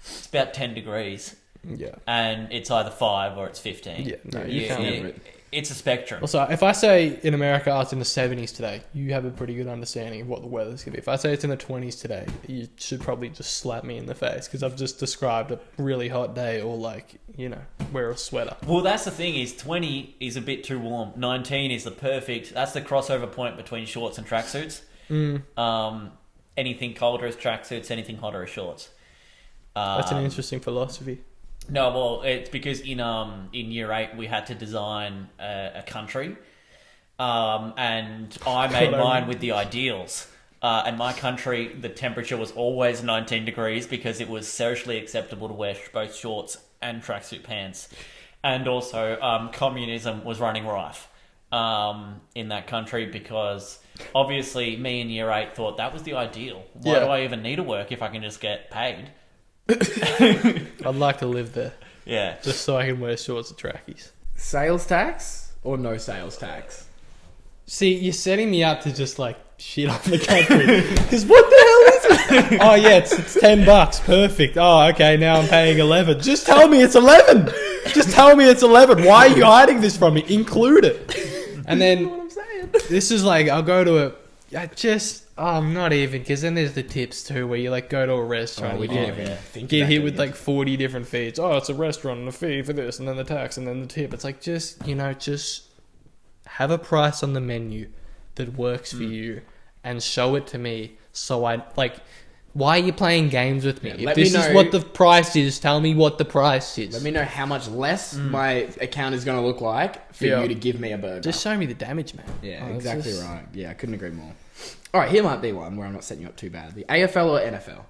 it's about 10 degrees yeah. and it's either 5 or it's 15. Yeah, no, you you can't can't. remember it. It's a spectrum. Also, if I say in America, oh, it's in the 70s today, you have a pretty good understanding of what the weather's going to be. If I say it's in the 20s today, you should probably just slap me in the face because I've just described a really hot day or like, wear a sweater. Well, that's the thing is 20 is a bit too warm. 19 is the perfect. That's the crossover point between shorts and tracksuits. Anything colder is tracksuits. Anything hotter is shorts. That's an interesting philosophy. No, well, it's because in year 8 we had to design a country, and I made mine with the ideals. And my country, the temperature was always 19 degrees because it was socially acceptable to wear both shorts and tracksuit pants. And also, communism was running rife in that country because obviously me in year 8 thought that was the ideal. Why do I even need to work if I can just get paid? I'd like to live there Yeah. just so I can wear shorts and trackies. Sales tax or no sales tax? See, you're setting me up to just like shit on the country. Because what the hell is it? Oh yeah, it's $10. Perfect. Oh, okay, now I'm paying 11. Just tell me it's 11. Just tell me it's 11. Why are you hiding this from me? Include it. And then What I'm saying. this is like, I'll go to not even, because then there's the tips too, where you like go to a restaurant, we you didn't get, even think get about hit doing with it. like 40 different fees. Oh, it's a restaurant and a fee for this, and then the tax, and then the tip. It's like, just have a price on the menu that works for you and show it to me. So I like, why are you playing games with me? Yeah, If let me this is know- what the price is, tell me what the price is. Let me know how much less my account is going to look like for Yeah. you to give me a burger. Just show me the damage, man. Yeah, Oh, it's exactly just- right. Yeah, I couldn't agree more. All right, here might be one where I'm not setting you up too badly. AFL or NFL?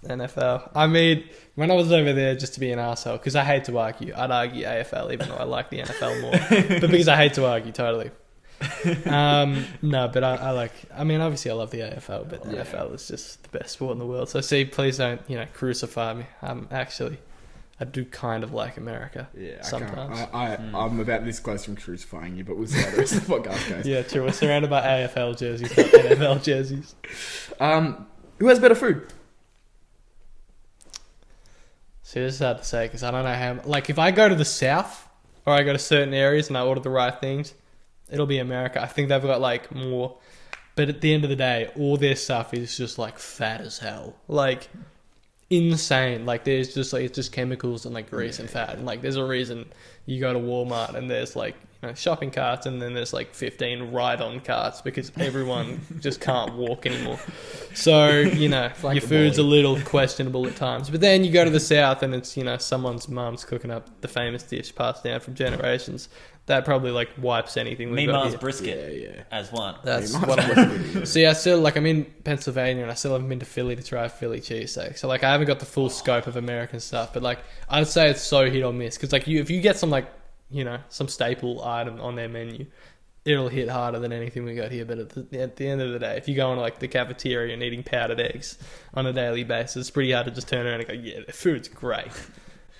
NFL. I mean, when I was over there, just to be an arsehole, because I hate to argue, I'd argue AFL even though I like the NFL more. But because I hate to argue, totally. No, but I mean, obviously I love the AFL, but the Yeah. NFL is just the best sport in the world. So see, please don't, crucify me. I do kind of like America. Yeah, Sometimes. I'm about this close from crucifying you, but we'll see how the rest of the podcast goes. Yeah, true. We're surrounded by AFL jerseys, not NFL jerseys. Who has better food? See, this is hard to say because I don't know how. Like, if I go to the South or I go to certain areas and I order the right things, it'll be America. I think they've got like more. But at the end of the day, all their stuff is just like fat as hell. Like, insane. Like, there's just like, it's just chemicals and like grease and fat. And like, there's a reason you go to Walmart and there's like, shopping carts and then there's like 15 ride-on carts because everyone just can't walk anymore. So, like your the food's a Wally. little questionable at times. But then you go to the South and it's, someone's mum's cooking up the famous dish passed down from generations. That probably like wipes anything we've got Mima's here. brisket Yeah. as one. That's Mima's what I'm brisket. See, I still, I'm in Pennsylvania and I still haven't been to Philly to try a Philly cheesesteak. So, I haven't got the full scope of American stuff. But, I'd say it's so hit or miss. Because, if you get some, some staple item on their menu, it'll hit harder than anything we got here. But at the end of the day, if you go into, the cafeteria and eating powdered eggs on a daily basis, it's pretty hard to just turn around and go, yeah, the food's great.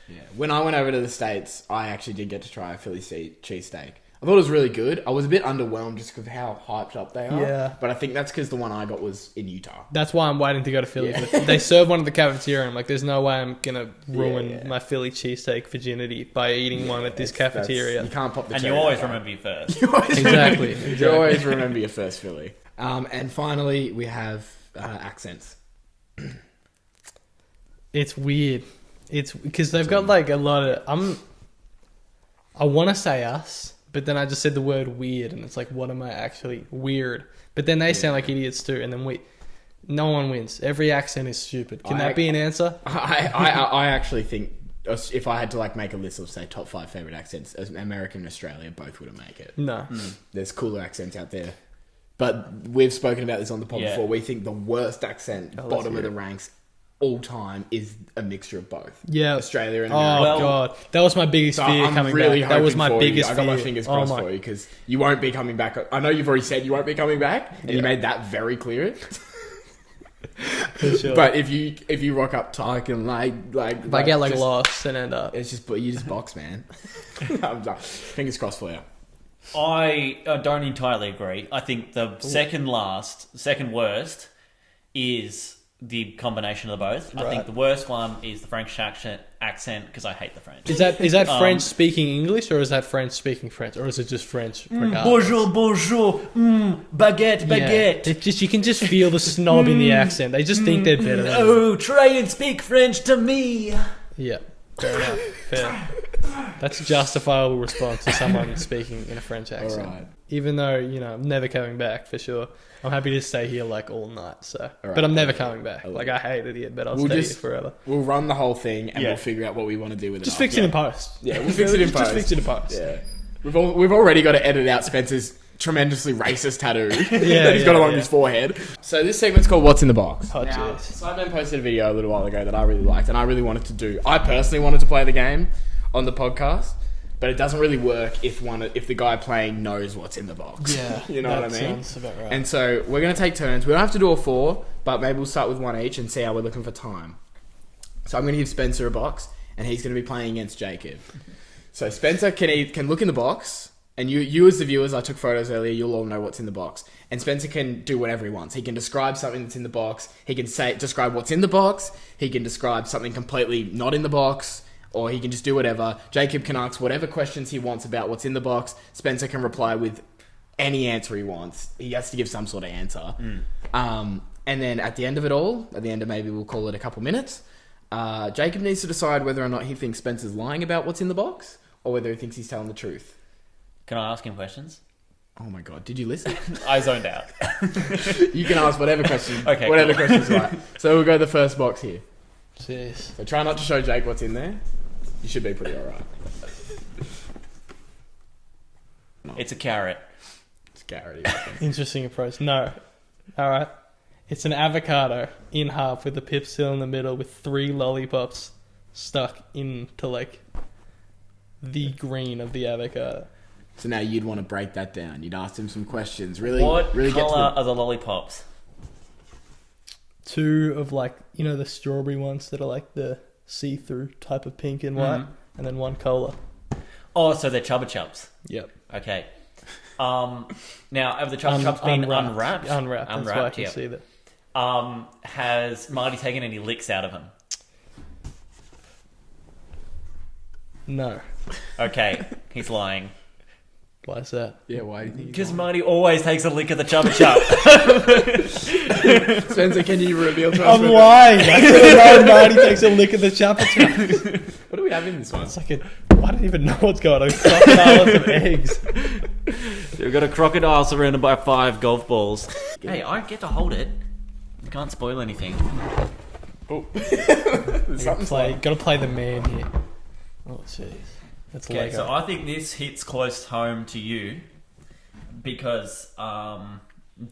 Yeah. When I went over to the States, I actually did get to try a Philly cheesesteak. I thought it was really good. I was a bit underwhelmed just because of how hyped up they are. Yeah. But I think that's because the one I got was in Utah. That's why I'm waiting to go to Philly. Yeah. They serve one at the cafeteria. I'm like, there's no way I'm going to ruin Yeah. my Philly cheesesteak virginity by eating one at this cafeteria. You can't pop the And cherry you always on that. remember you first. You always Exactly. You always remember your first Philly. And finally, we have accents. It's weird. It's because they've got like a lot of... I want to say us, but then I just said the word weird, and it's like, what am I actually? Weird. But then they sound like idiots too, and then no one wins. Every accent is stupid. Can that be an answer? I actually think if I had to like make a list of say top 5 favorite accents, American and Australia both wouldn't make it. No. There's cooler accents out there. But we've spoken about this on the pod Yeah. before. We think the worst accent, let's bottom hear of the it. ranks, all time, is a mixture of both. Yeah. Australia and Oh, America. Well- God. That was my biggest So fear I'm coming really back. That was hoping my for biggest you. fear. I got my fingers crossed for you because you won't be coming back. I know you've already said you won't be coming back, and you made that very clear. For sure. But if you rock up talking like if I get like just- lost and end up... it's just you just box, man. I'm done. Fingers crossed for you. I don't entirely agree. I think the second worst is the combination of the both. I Right. think the worst one is the French accent because I hate the French. Is that French speaking English, or is that French speaking French, or is it just French? regardless? Bonjour, baguette, Yeah, you can just feel the snob in the accent. They just think they're better than you. Oh, try and speak French to me. Yeah, fair enough. Fair. That's a justifiable response to someone speaking in a French accent. Alright. Even though, I'm never coming back for sure. I'm happy to stay here like all night. So, Alright. but I'm never coming back. Like I hate it here, but I'll stay here forever. We'll run the whole thing and Yeah. we'll figure out what we want to do with it. Just after. fix it in post. Yeah, we'll fix it in post. Just fix it in post. Yeah, we've already got to edit out Spencer's tremendously racist tattoo that he's got along his forehead. So this segment's called "What's in the Box." Oh, now, jeez. Sideman posted a video a little while ago that I really liked, and I really wanted to do. I personally wanted to play the game on the podcast, but it doesn't really work if the guy playing knows what's in the box. Yeah, you know what I mean. Sounds about right. And so we're gonna take turns. We don't have to do all 4, but maybe we'll start with one each and see how we're looking for time. So I'm gonna give Spencer a box, and he's gonna be playing against Jacob. So Spencer can look in the box, and you as the viewers, I took photos earlier, you'll all know what's in the box. And Spencer can do whatever he wants. He can describe something that's in the box. He can describe what's in the box. He can describe something completely not in the box. Or he can just do whatever. Jacob can ask whatever questions he wants about what's in the box. Spencer can reply with any answer he wants. He has to give some sort of answer. And then at the end of it all, at the end of maybe we'll call it a couple minutes, Jacob needs to decide whether or not he thinks Spencer's lying about what's in the box or whether he thinks he's telling the truth. Can I ask him questions? Oh my god, did you listen? I zoned out. You can ask whatever question, Okay, whatever cool. questions you like. So we'll go to the first box here. Jeez. So try not to show Jake what's in there. You should be pretty alright. It's a carrot. It's Garrett. Interesting approach. No. All right. It's an avocado in half with a pip still in the middle with 3 lollipops stuck into like the green of the avocado. So now you'd want to break that down. You'd ask him some questions. Really, What really get to colour are the lollipops? 2 of like, the strawberry ones that are like the see-through type of pink and white, and then 1 cola. Oh, so they're Chubba Chubs. Yep. Okay. Now, have the Chubba Chubs been unwrapped? Unwrapped. That's why I can yep. see that. Has Marty taken any licks out of them? No. Okay, he's lying. Why is that? Yeah, why do you think? Because Marty always takes a lick of the Chubba Chub. Spencer, can you reveal to us? I'm lying. I didn't know Marty takes a lick of the chopper chop. What do we have in this one? It's like I don't even know what's going on. Crocodile and some eggs. We've got a crocodile surrounded by 5 golf balls. Hey, I get to hold it. You can't spoil anything. Oh. Gotta play the man here. Oh, jeez. That's Okay, Lego. so I think this hits close home to you because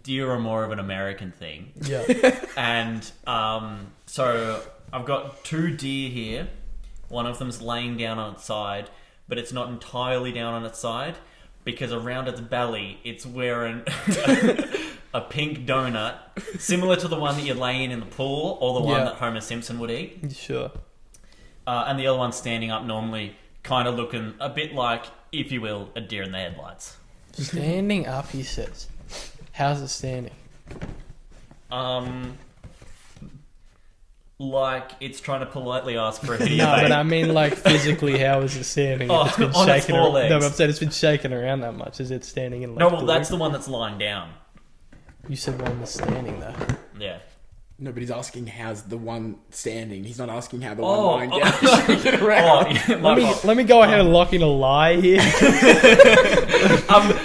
deer are more of an American thing. Yeah. And so I've got 2 deer here. One of them's laying down on its side, but it's not entirely down on its side because around its belly it's wearing a pink donut, similar to the one that you lay in the pool or the one Yeah. that Homer Simpson would eat. Sure. And the other one's standing up normally kind of looking a bit like, if you will, a deer in the headlights. Standing up, he says. How's it standing? Like it's trying to politely ask for a hit. No, but I mean, like, physically, how is it standing? Oh, If it's been on its shaking four legs. No, but I'm saying it's been shaking around that much. Is it standing in? Like, No, well, that's the one that's lying down. You said one was standing though. Yeah. No, but he's asking how's the one standing. He's not asking how the one lying down is Oh, shaking around. yeah, my fault. Let me go ahead and lock in a lie here.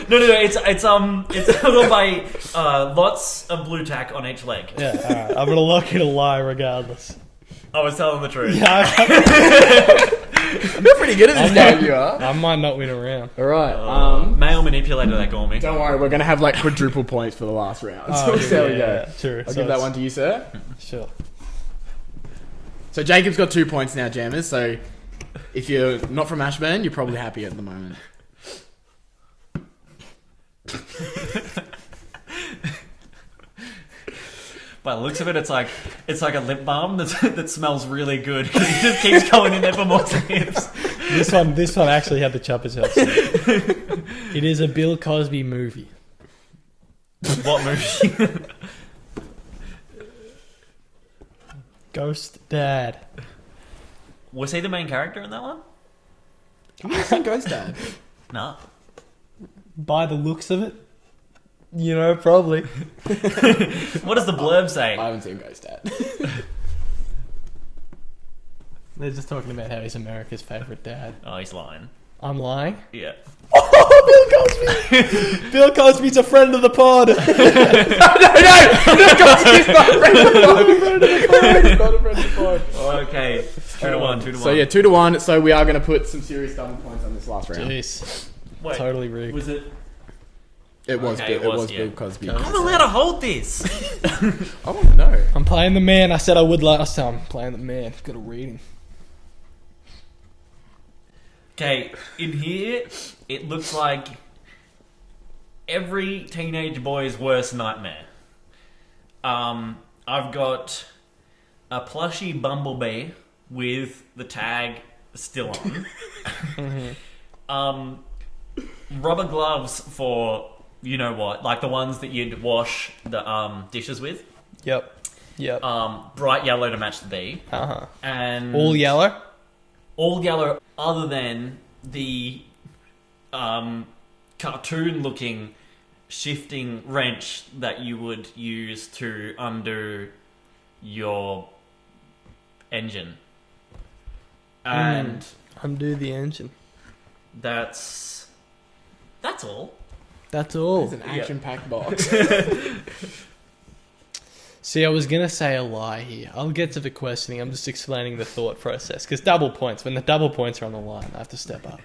No, it's held on by lots of blue tack on each leg. Yeah, alright. I'm gonna lock in a lie regardless. I was telling the truth. Yeah, You're pretty good at this game, you are. I might not win a round. All right. Male manipulator, they call me. Don't worry, we're going to have like quadruple points for the last round. So Oh, there we go. yeah, true. I'll So give that it's- one to you, sir. Sure. So Jacob's got 2 points now, Jammers. So if you're not from Ashburn, you're probably happy at the moment. By the looks of it, it's like a lip balm that smells really good. It just keeps going in there for more tips. This one actually had the choppers out. It is a Bill Cosby movie. What movie? Ghost Dad. Was he the main character in that one? I'm going to say Ghost Dad. No. By the looks of it, you know, probably. What does the blurb say? I haven't seen Ghost Dad. They're just talking about how he's America's favourite dad. Oh, he's lying. I'm lying. Yeah. Oh, Bill Cosby! Bill Cosby's a friend of the pod. No, Bill Cosby's not a friend of the pod. He's not a friend of the pod. Okay. 2-1. 2-1. So yeah, 2-1. So we are going to put some serious double points on this last round. Jeez, Wait, totally rigged. was it? It was, Okay, it was yeah. Bill Cosby. I'm allowed to hold this. I want to know. I'm playing the man. I said I would last time. I'm playing the man. Got a reading. Okay, in here, it looks like every teenage boy's worst nightmare. I've got a plushy bumblebee with the tag still on. Rubber gloves for you know what, like the ones that you'd wash the dishes with. Yep. Bright yellow to match the bee, and All yellow. all yellow other than the cartoon-looking shifting wrench that you would use to undo your engine. And Undo the engine. that's all. That's all. It's an action-packed box. See, I was gonna say a lie here. I'll get to the questioning. I'm just explaining the thought process because double points. When the double points are on the line, I have to step up.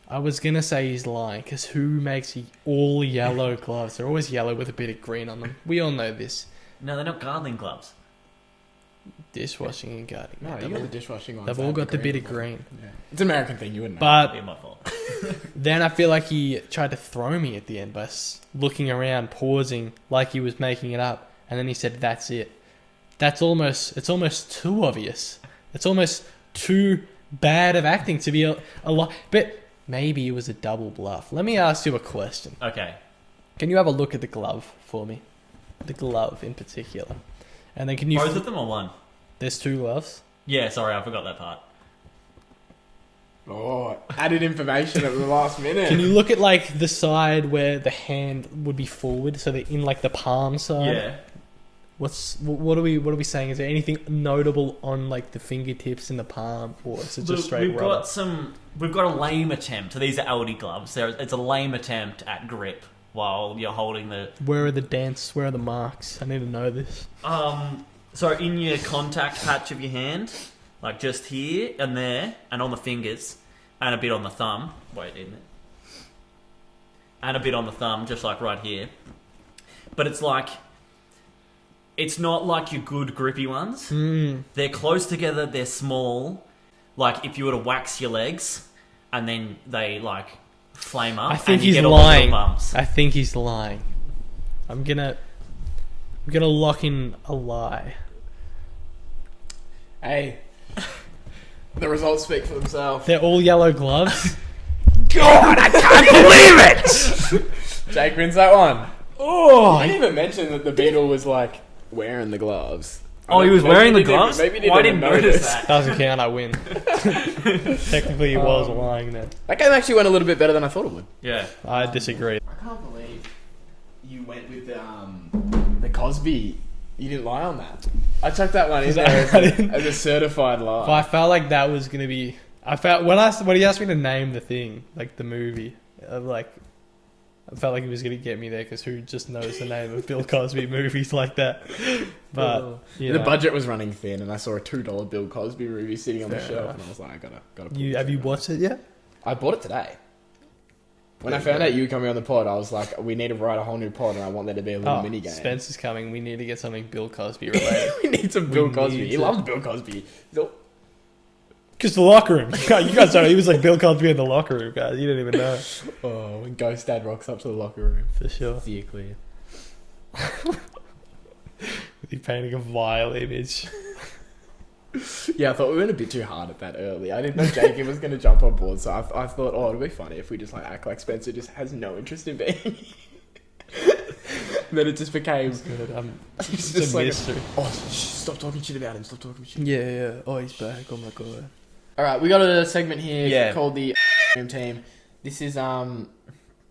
I was gonna say he's lying because who makes all yellow gloves? They're always yellow with a bit of green on them. We all know this. No, they're not gardening gloves. Dishwashing and gardening. No, you got the dishwashing ones. They've that all have got the bit of one. green. Yeah. It's an American thing, you wouldn't know. But Be my fault. then I feel like he tried to throw me at the end by looking around, pausing like he was making it up, and then he said, "That's it." It's almost too obvious. It's almost too bad of acting to be a lot. But maybe it was a double bluff. Let me ask you a question. Okay. Can you have a look at the glove for me? The glove in particular. And then can you... Both of them or one? There's two gloves. Yeah, sorry, I forgot that part. Oh, added information at the last minute. Can you look at like the side where the hand would be forward, so they're in like the palm side? Yeah. What are we saying? Is there anything notable on like the fingertips and the palm, or is it just straight We've rubber? We've got a lame attempt. These are Aldi gloves. It's a lame attempt at grip while you're holding the. Where are the dents? Where are the marks? I need to know this. So in your contact patch of your hand, like just here and there, and on the fingers, and a bit on the thumb. Wait, isn't it? And a bit on the thumb, just like right here. But it's like, it's not like your good grippy ones. They're close together. They're small. Like if you were to wax your legs, and then they like flame up. I think and you he's get all the little lying. bumps. I think he's lying. I'm gonna lock in a lie. Hey, The results speak for themselves. They're all yellow gloves. God, I can't believe it! Jake wins that one. Oh, I didn't even mention that the beetle was like wearing the gloves. Oh, he was wearing the gloves? Maybe he I didn't didn't notice that. doesn't count. I win. Technically, he was lying there. That game actually went a little bit better than I thought it would. Yeah. I disagree. I can't believe you went with the Cosby. You didn't lie on that. I chucked that one in there as a certified lie. But I felt like that was gonna be. I felt when he asked me to name the thing, like the movie, I felt like he was gonna get me there because who just knows the name of Bill Cosby movies like that? But the budget was running thin, and I saw a $2 Bill Cosby movie sitting on the Fair shelf, enough. and I was like, I gotta. Have you watched it yet? I bought it today. When I found out you were coming on the pod, I was like, we need to write a whole new pod, and I want there to be a little mini game. Spencer's coming. We need to get something Bill Cosby related. We need some Bill Cosby. need He to- loves Bill Cosby. Because the locker room. You guys don't know. He was like Bill Cosby in the locker room, guys. You didn't even know. Oh, when Ghost Dad rocks up to the locker room. For sure. Steer clear. He painting a vile image. Yeah, I thought we went a bit too hard at that early. I didn't know Jacob was going to jump on board, so I thought, oh, it'll be funny if we just like act like Spencer just has no interest in being. Then it just became. Good. It's It's just a like, mystery. Stop talking shit about him. Stop talking shit. Yeah. Oh, he's back. Oh my god. All right, we got a segment here Yeah. called the team. This is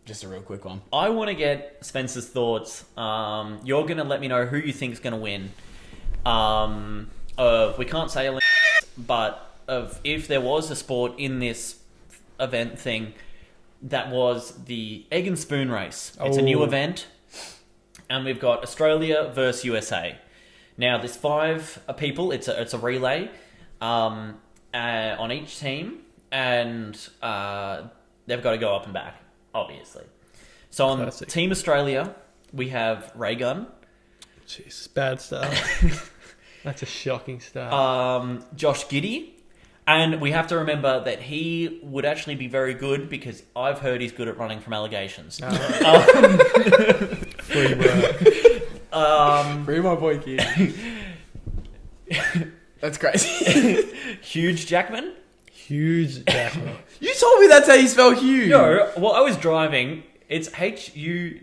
just a real quick one. I want to get Spencer's thoughts. You're going to let me know who you think's going to win. We can't say a but if there was a sport in this event thing, that was the egg and spoon race. It's a new Oh. event, and we've got Australia versus USA. Now, there's 5 people. It's a relay on each team, and they've got to go up and back, obviously. So on Classic. Team Australia, we have ray gun, Jeez, bad start. That's a shocking start. Josh Giddey, and we have to remember that he would actually be very good because I've heard he's good at running from allegations. Free bro. Free my boy kid. That's crazy. Huge Jackman. Huge Jackman. You told me that's how you spell huge. No, well, I was driving. It's Hugh.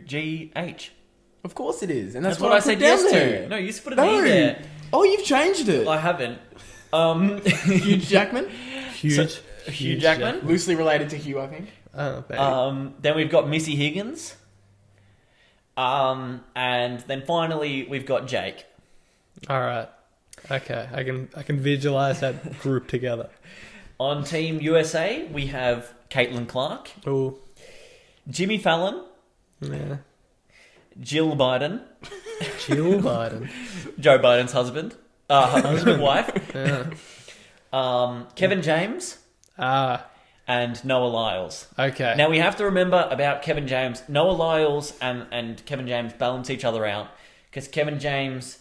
Of course it is, and that's, That's what I said put down yes there. to. No, you just put an No. E there. Oh, you've changed it. I haven't. Huge Jackman, Huge. Hugh Jackman. loosely related to Hugh, I think. Oh, baby. Then we've got Missy Higgins. And then finally we've got Jake. All right. Okay, I can visualize that group together. On Team USA, we have Caitlin Clark, Oh, Jimmy Fallon, yeah. Jill Biden, Jill Biden. Joe Biden's husband, wife, Yeah. Kevin James, and Noah Lyles. Okay. Now we have to remember about Kevin James. Noah Lyles and Kevin James balance each other out because Kevin James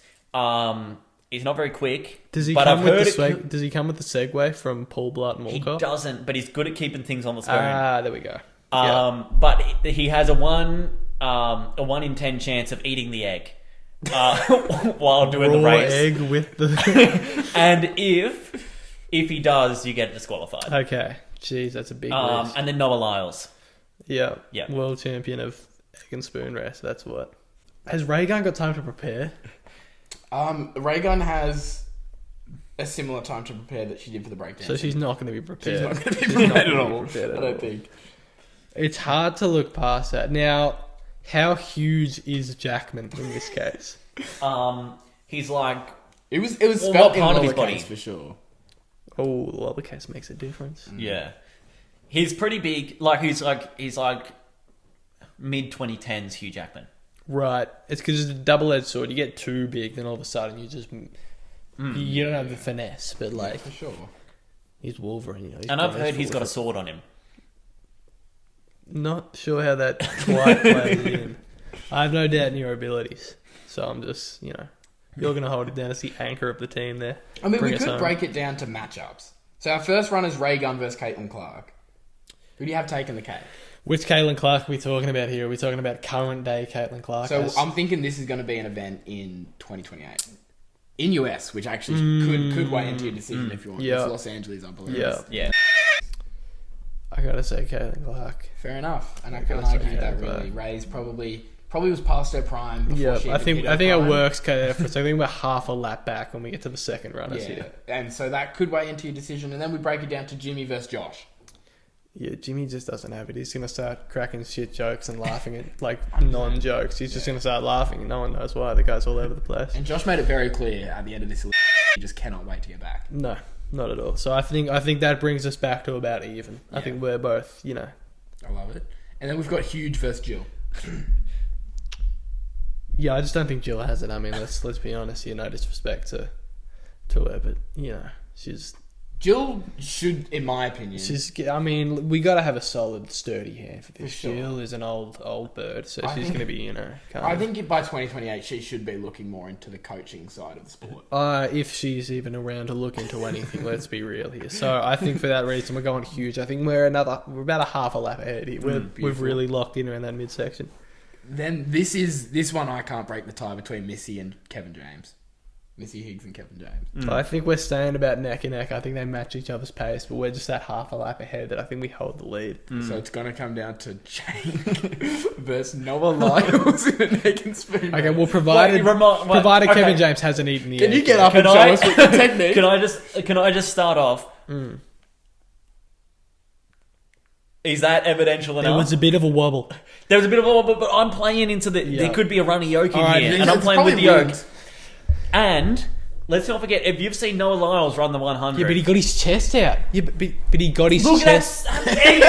is not very quick. Does he but come I've with heard the it- Does he come with the segue from Paul Blart and He Walcott? doesn't, but he's good at keeping things on the screen. There we go. Yeah. But he has a 1 in 10 chance of eating the egg while doing the Raw race. egg with the. And if he does, you get disqualified. Okay. Jeez, that's a big risk. And then Noah Lyles. Yeah. Yeah. World champion of egg and spoon race. That's what. Has Raygun got time to prepare? Raygun has a similar time to prepare that she did for the breakdown. So she's not going to be prepared. She's not going to be She's not prepared at gonna be all. prepared at I don't all. think. It's hard to look past that. Now, how huge is Jackman in this case? He's like, It was Well, felt what in part of his lowercase body? for sure. Oh, the lowercase makes a difference. yeah, he's pretty big. Like he's like mid 2010s Hugh Jackman. Right. It's because it's a double-edged sword. You get too big, then all of a sudden you just... You don't have the finesse, but like... For sure. He's Wolverine. You know, And I've heard he's got a sword on him. Not sure how that quite plays in. I have no doubt in your abilities. So I'm just, you're going to hold it down as the anchor of the team there. I mean, Bring we us could home. break it down to matchups. So our first run is Raygun versus Caitlin Clark. Who do you have taking the K? Which Caitlin Clark are we talking about here? Are we talking about current day Caitlin Clark? So I'm thinking this is going to be an event in 2028. in US, which actually could weigh into your decision if you want. Yeah. It's Los Angeles, I believe. Yeah. I gotta say Caitlin Clark. Fair enough, and I can't argue with that really. Ray's probably was past her prime. Before she I think hit her it prime. works. So I think we're half a lap back when we get to the second runners Yeah, here. and so that could weigh into your decision, and then we break it down to Jimmy versus Josh. Yeah, Jimmy just doesn't have it. He's gonna start cracking shit jokes and laughing at like non-jokes. He's just gonna start laughing, and no one knows why. The guy's all over the place. And Josh made it very clear at the end of this, he just cannot wait to get back. No, not at all. So I think that brings us back to about even. I think we're both, I love it. And then we've got Huge versus Jill. Yeah, I just don't think Jill has it. I mean, let's be honest here. No disrespect to her, but Jill should, in my opinion, I mean, we got to have a solid, sturdy hand for this. For sure. Jill is an old bird, so she's going to be, I think by 2028 she should be looking more into the coaching side of the sport. If she's even around to look into anything, let's be real here. So I think for that reason we're going Huge. I think we're about a half a lap ahead here. We've really locked in around that midsection. Then this one I can't break the tie between Missy and Kevin James. Missy Higgs and Kevin James. I think we're staying about neck and neck. I think they match each other's pace, but we're just that half a lap ahead that I think we hold the lead. So it's going to come down to Jake versus Noah Lyles in a neck and spoon. Okay, well, provided Kevin James hasn't eaten the Can egg you get yet. up and show us with the technique? Can I just start off? Is that evidential enough? There was a bit of a wobble. There was a bit of a wobble, but I'm playing into the. Yeah. There could be a runny yolk in Alright, here, and it's I'm playing with the probably yolk. wings. And let's not forget, if you've seen Noah Lyles run the 100, Yeah, but he got his chest out. Yeah, but he got his look chest. at that egg's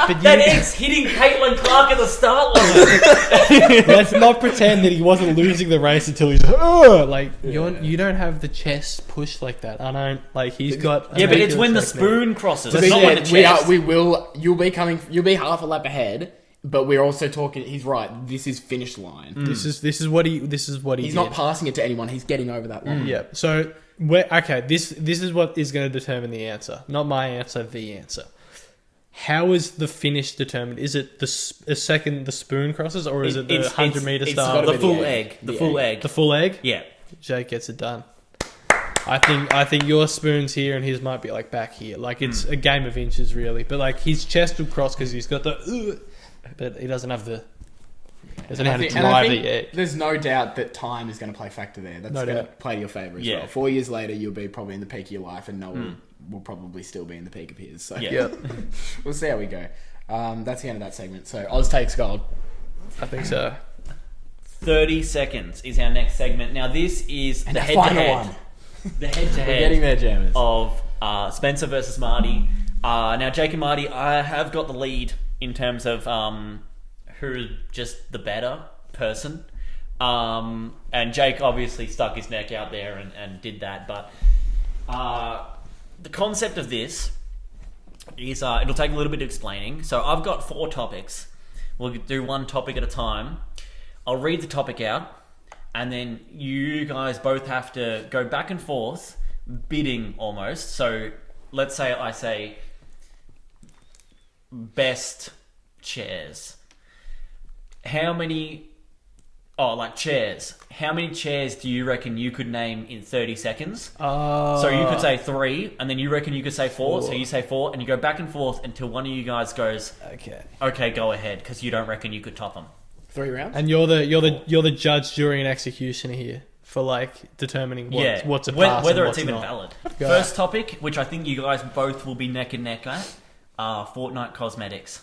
flying. That egg's hitting Caitlin Clark at the start line. Let's not pretend that he wasn't losing the race until he's you don't have the chest pushed like that. I don't like he's got. Yeah, but it's when the spoon crosses. To It's be not when the fair, chest. you'll be half a lap ahead, but we're also talking, he's right, this is finish line. This is what he He's did. not passing it to anyone, he's getting over that line. Yeah. So this is what is going to determine the answer. Not my answer, the answer. How is the finish determined? Is it the spoon crosses, or is it the 100-meter It's start? the full egg. The full egg. The full egg? Yeah. Jake gets it done. I think your spoon's here and his might be like back here. Like it's a game of inches really, but like his chest will cross because he's got the, but he doesn't have the. Doesn't know how to drive the egg. There's no doubt that time is going to play a factor there. That's No going to doubt. play to your favour as well. 4 years later, you'll be probably in the peak of your life, and Noah will probably still be in the peak of his. So Yeah. we'll see how we go. That's the end of that segment. So Oz takes gold. I think so. 30 seconds is our next segment. Now this is And the the final head-to-head. one. The We're getting head-to-head there, Jammers. of Spencer versus Marty. Now Jake and Marty, I have got the lead in terms of who's just the better person. And Jake obviously stuck his neck out there and did that. But the concept of this is it'll take a little bit of explaining. So I've got 4 topics. We'll do one topic at a time. I'll read the topic out, and then you guys both have to go back and forth, bidding almost. So let's say I say best chairs. How many... Oh, like chairs. How many chairs do you reckon you could name in 30 seconds? So you could say 3, and then you reckon you could say 4. So you say 4, and you go back and forth until one of you guys goes, okay, go ahead, because you don't reckon you could top them. 3 rounds? And you're the judge, jury, and executioner here for like determining what's a pass whether and it's what's even not. valid. Go. First topic, which I think you guys both will be neck and neck at, Fortnite cosmetics.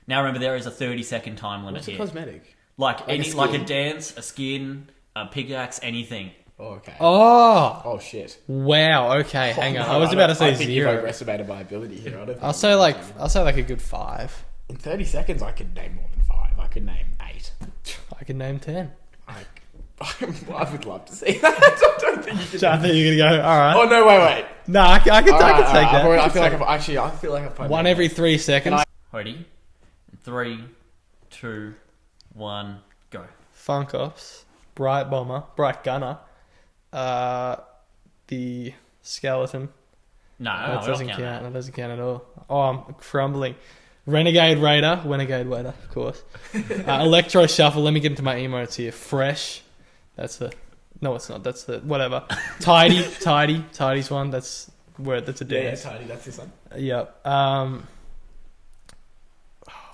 Now remember, there is a 30-second time limit What's a here. cosmetic? Like a like a skin? dance, a skin, a pickaxe, anything. Oh, okay. Oh Shit. wow! Okay, hang on. No, I was about to say I think 0. you've overestimated my ability here. I don't think I'll say like a good 5. in 30 seconds, I could name more than 5. I could name 8. I can name 10. I would love to see that. I don't think you could. So I think you're gonna go. All right. Oh no! Wait. No, I can take that. I feel like I've played One every 3 seconds. Ready? 3, 2, 1, go. Funk Ops, Bright Bomber, Bright Gunner, the Skeleton. No, That we doesn't don't count. count That doesn't count at all. Oh, I'm crumbling. Renegade Raider, of course. Electro Shuffle. Let me get into my emotes here. Fresh. That's the No, it's not. That's the whatever. Tidy's one. That's a Yeah, dance. tidy. That's this one. Yep.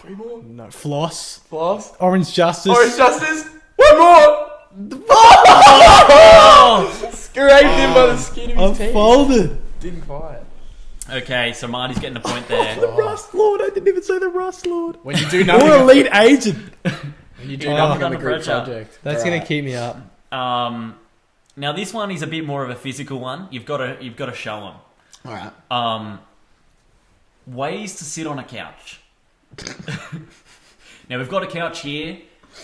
3 more. No, floss. Floss. Orange Justice. Orange Justice. 1 more. Scraped him by the skin of his I'm teeth. folded. Didn't quite. Okay, so Marty's getting a point there. The Rust Lord. I didn't even say the Rust Lord. When you do nothing. Or elite agent. When you do nothing on the under group pressure. project. That's Right. gonna keep me up. Now this one is a bit more of a physical one. You've got to show them. All right. Ways to sit on a couch. Now we've got a couch here,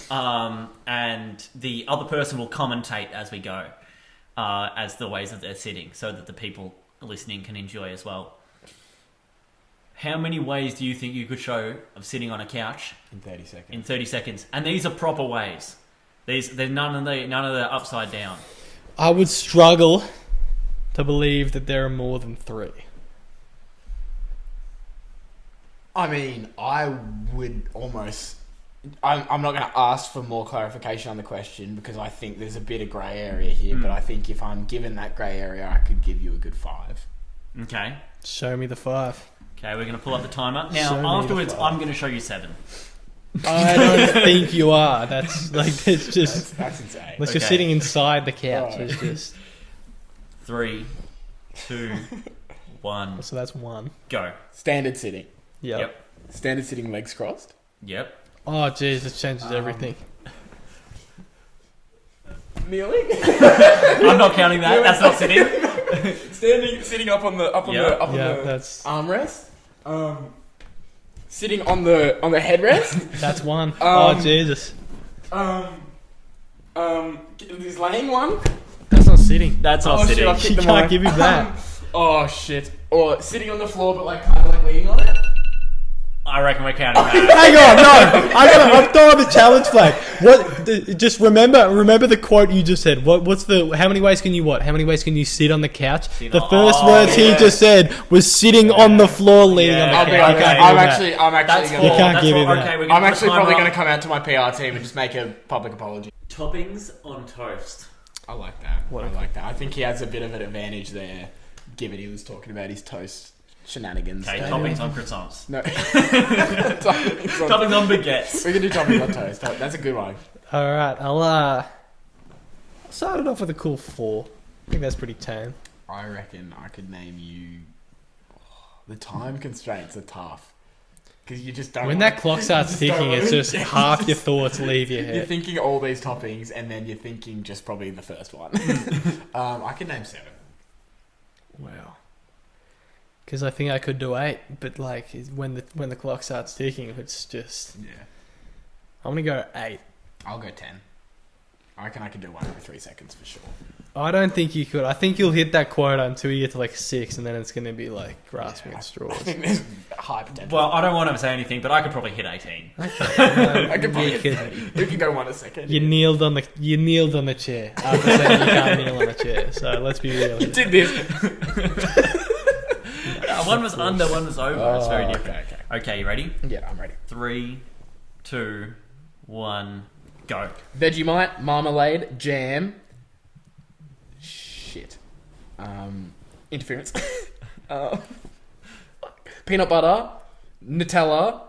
and the other person will commentate as we go, as the ways that they're sitting, so that the people listening can enjoy as well. How many ways do you think you could show of sitting on a couch In 30 seconds. in 30 seconds? And these are proper ways. There's none of the upside down. I would struggle to believe that there are more than 3. I mean, I would almost... I'm not going to ask for more clarification on the question because I think there's a bit of grey area here, but I think if I'm given that grey area, I could give you a good 5. Okay. Show me the 5. Okay, we're going to pull up the timer. Show me the Now, afterwards, 5. I'm going to show you 7. I don't think you are. That's like it's just That's insane. unless you're Okay. sitting inside the couch. Right. It's just 3, 2, 1, so that's 1. go. Standard sitting. Yep. Standard sitting, legs crossed. Yep. Oh jeez, it changes everything. Kneeling. I'm not counting that. That's not sitting. Sitting up on the Yeah, that's armrest. Sitting on the headrest. that's 1. Oh Jesus, This laying one. that's not sitting. That's not Oh, shit, sitting. I've kicked You them can't away. give me that. Oh shit. Or sitting on the floor, but like kind of like leaning on it. I reckon we're counting that. Hang on, no, I'm throwing the challenge flag. Just remember the quote you just said. What's the? How many ways can you what? How many ways can you sit on the couch? Sit The on- first oh, words he yeah. just said was sitting on the floor, leaning on the Yeah, I'll couch. be okay, You honest. can't okay. give me that. I'm That's actually You four. can't That's give four. me that. Okay, we're I'm gonna put actually the probably timer going to up. come out to my PR team and just make a public apology. Toppings on toast. I like that. What I a- like that. I think he has a bit of an advantage there, given he was talking about his toast shenanigans. Okay, So- toppings on croissants. No. Toppings on- Toppings on baguettes. We can do toppings on toast. That's a good one. All right, I'll start it off with a cool 4. I think that's pretty tame. I reckon I could name you. The time constraints are tough because you just don't. When that clock starts you just ticking, don't it's wanna- just half your thoughts leave your You're head. thinking all these toppings, and then you're thinking just probably the first one. I could name 7. Wow. Because I think I could do 8, but like when the clock starts ticking, it's just. Yeah, I'm gonna go 8. I'll go 10. I reckon I could do 1 every 3 seconds for sure. I don't think you could. I think you'll hit that quota until you get to like 6, and then it's gonna be like grasping Yeah, at I straws. think there's high potential. Well, I don't want to say anything, but I could probably hit 18. Okay. I could probably you, hit could- 30. We could go 1 a second. you kneeled on the chair. After saying you can't kneel on a chair, so let's be real. You did this. One was under, one was over. It's very Oh, different. okay. Okay, you ready? Yeah, I'm ready. 3, 2, 1, go. Vegemite, marmalade, jam. Shit. Interference. Peanut butter, Nutella,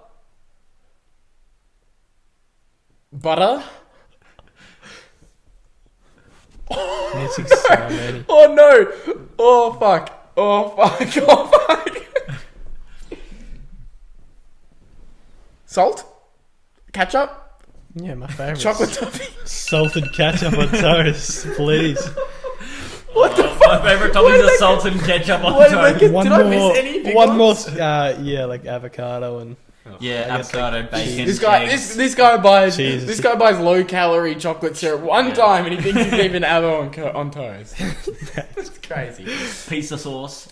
butter. Missing so many. Oh no! Oh fuck! Oh fuck! Oh fuck! Salt, ketchup, Yeah, my favourite. chocolate toffee. Salted ketchup on toast, please. What the fuck? My favourite toppings are salt and ketchup on Wait, toast. Did I miss any big one more. ones? Yeah, like avocado and. Yeah, I guess, avocado, like, bacon, This guy, eggs. this guy buys Jesus. this guy buys low calorie chocolate syrup one Yeah. time, and he thinks he's leaving avo on toast. It's crazy. pizza sauce,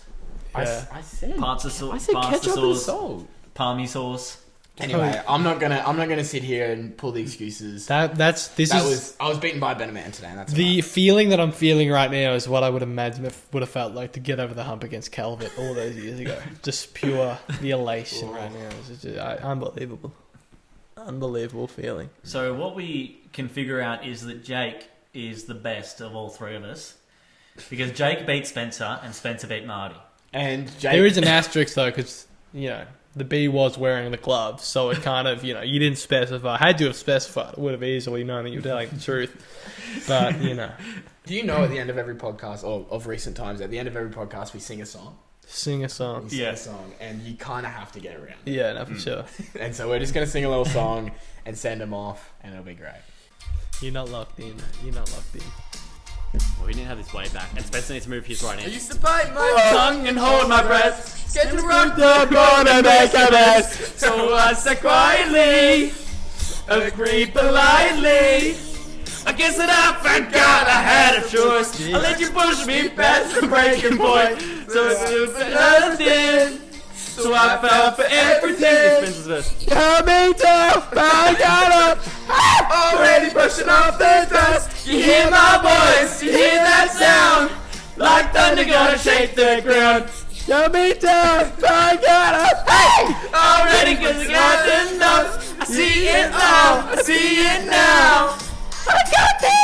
Yeah. I said pasta sauce, I said pasta ketchup and sauce, salt. palmy sauce. Anyway, I'm not gonna sit here and pull the excuses. I I was beaten by a better man today. And that's the right. feeling that I'm feeling right now is what I would imagine would have felt like to get over the hump against Calvert all those years ago. Just pure the elation right now. It's just, unbelievable feeling. So what we can figure out is that Jake is the best of all three of us. Because Jake beat Spencer and Spencer beat Marty. And Jake... There is an asterisk though, because, the B was wearing the gloves, so it kind of, you didn't specify. Had you have specified, it would have easily known that you were telling the truth. But, Do you know at the end of every podcast, or of recent times, at the end of every podcast, we sing a song? Sing a song. We sing a song, and you kind of have to get around it. Yeah, no, for sure. And so we're just going to sing a little song and send them off, and it'll be great. You're not locked in. You're not locked in. Well, we need to have this way back, and Spencer needs to move his right I in. used to bite my tongue and hold my breath. Get to rock the boat and make a mess. So I said quietly, agreed politely. I guess that I forgot I had a choice. I let you push me past the breaking point. So it was nothing. So I fell for everything. Spencer's verse. Coming down, I got up. Already brushing off the dust. You hear my voice, you hear that sound. Like thunder gonna shake the ground. Coming down, I got up. Hey! Already cause I got enough. I see it all, I see it now. I got this.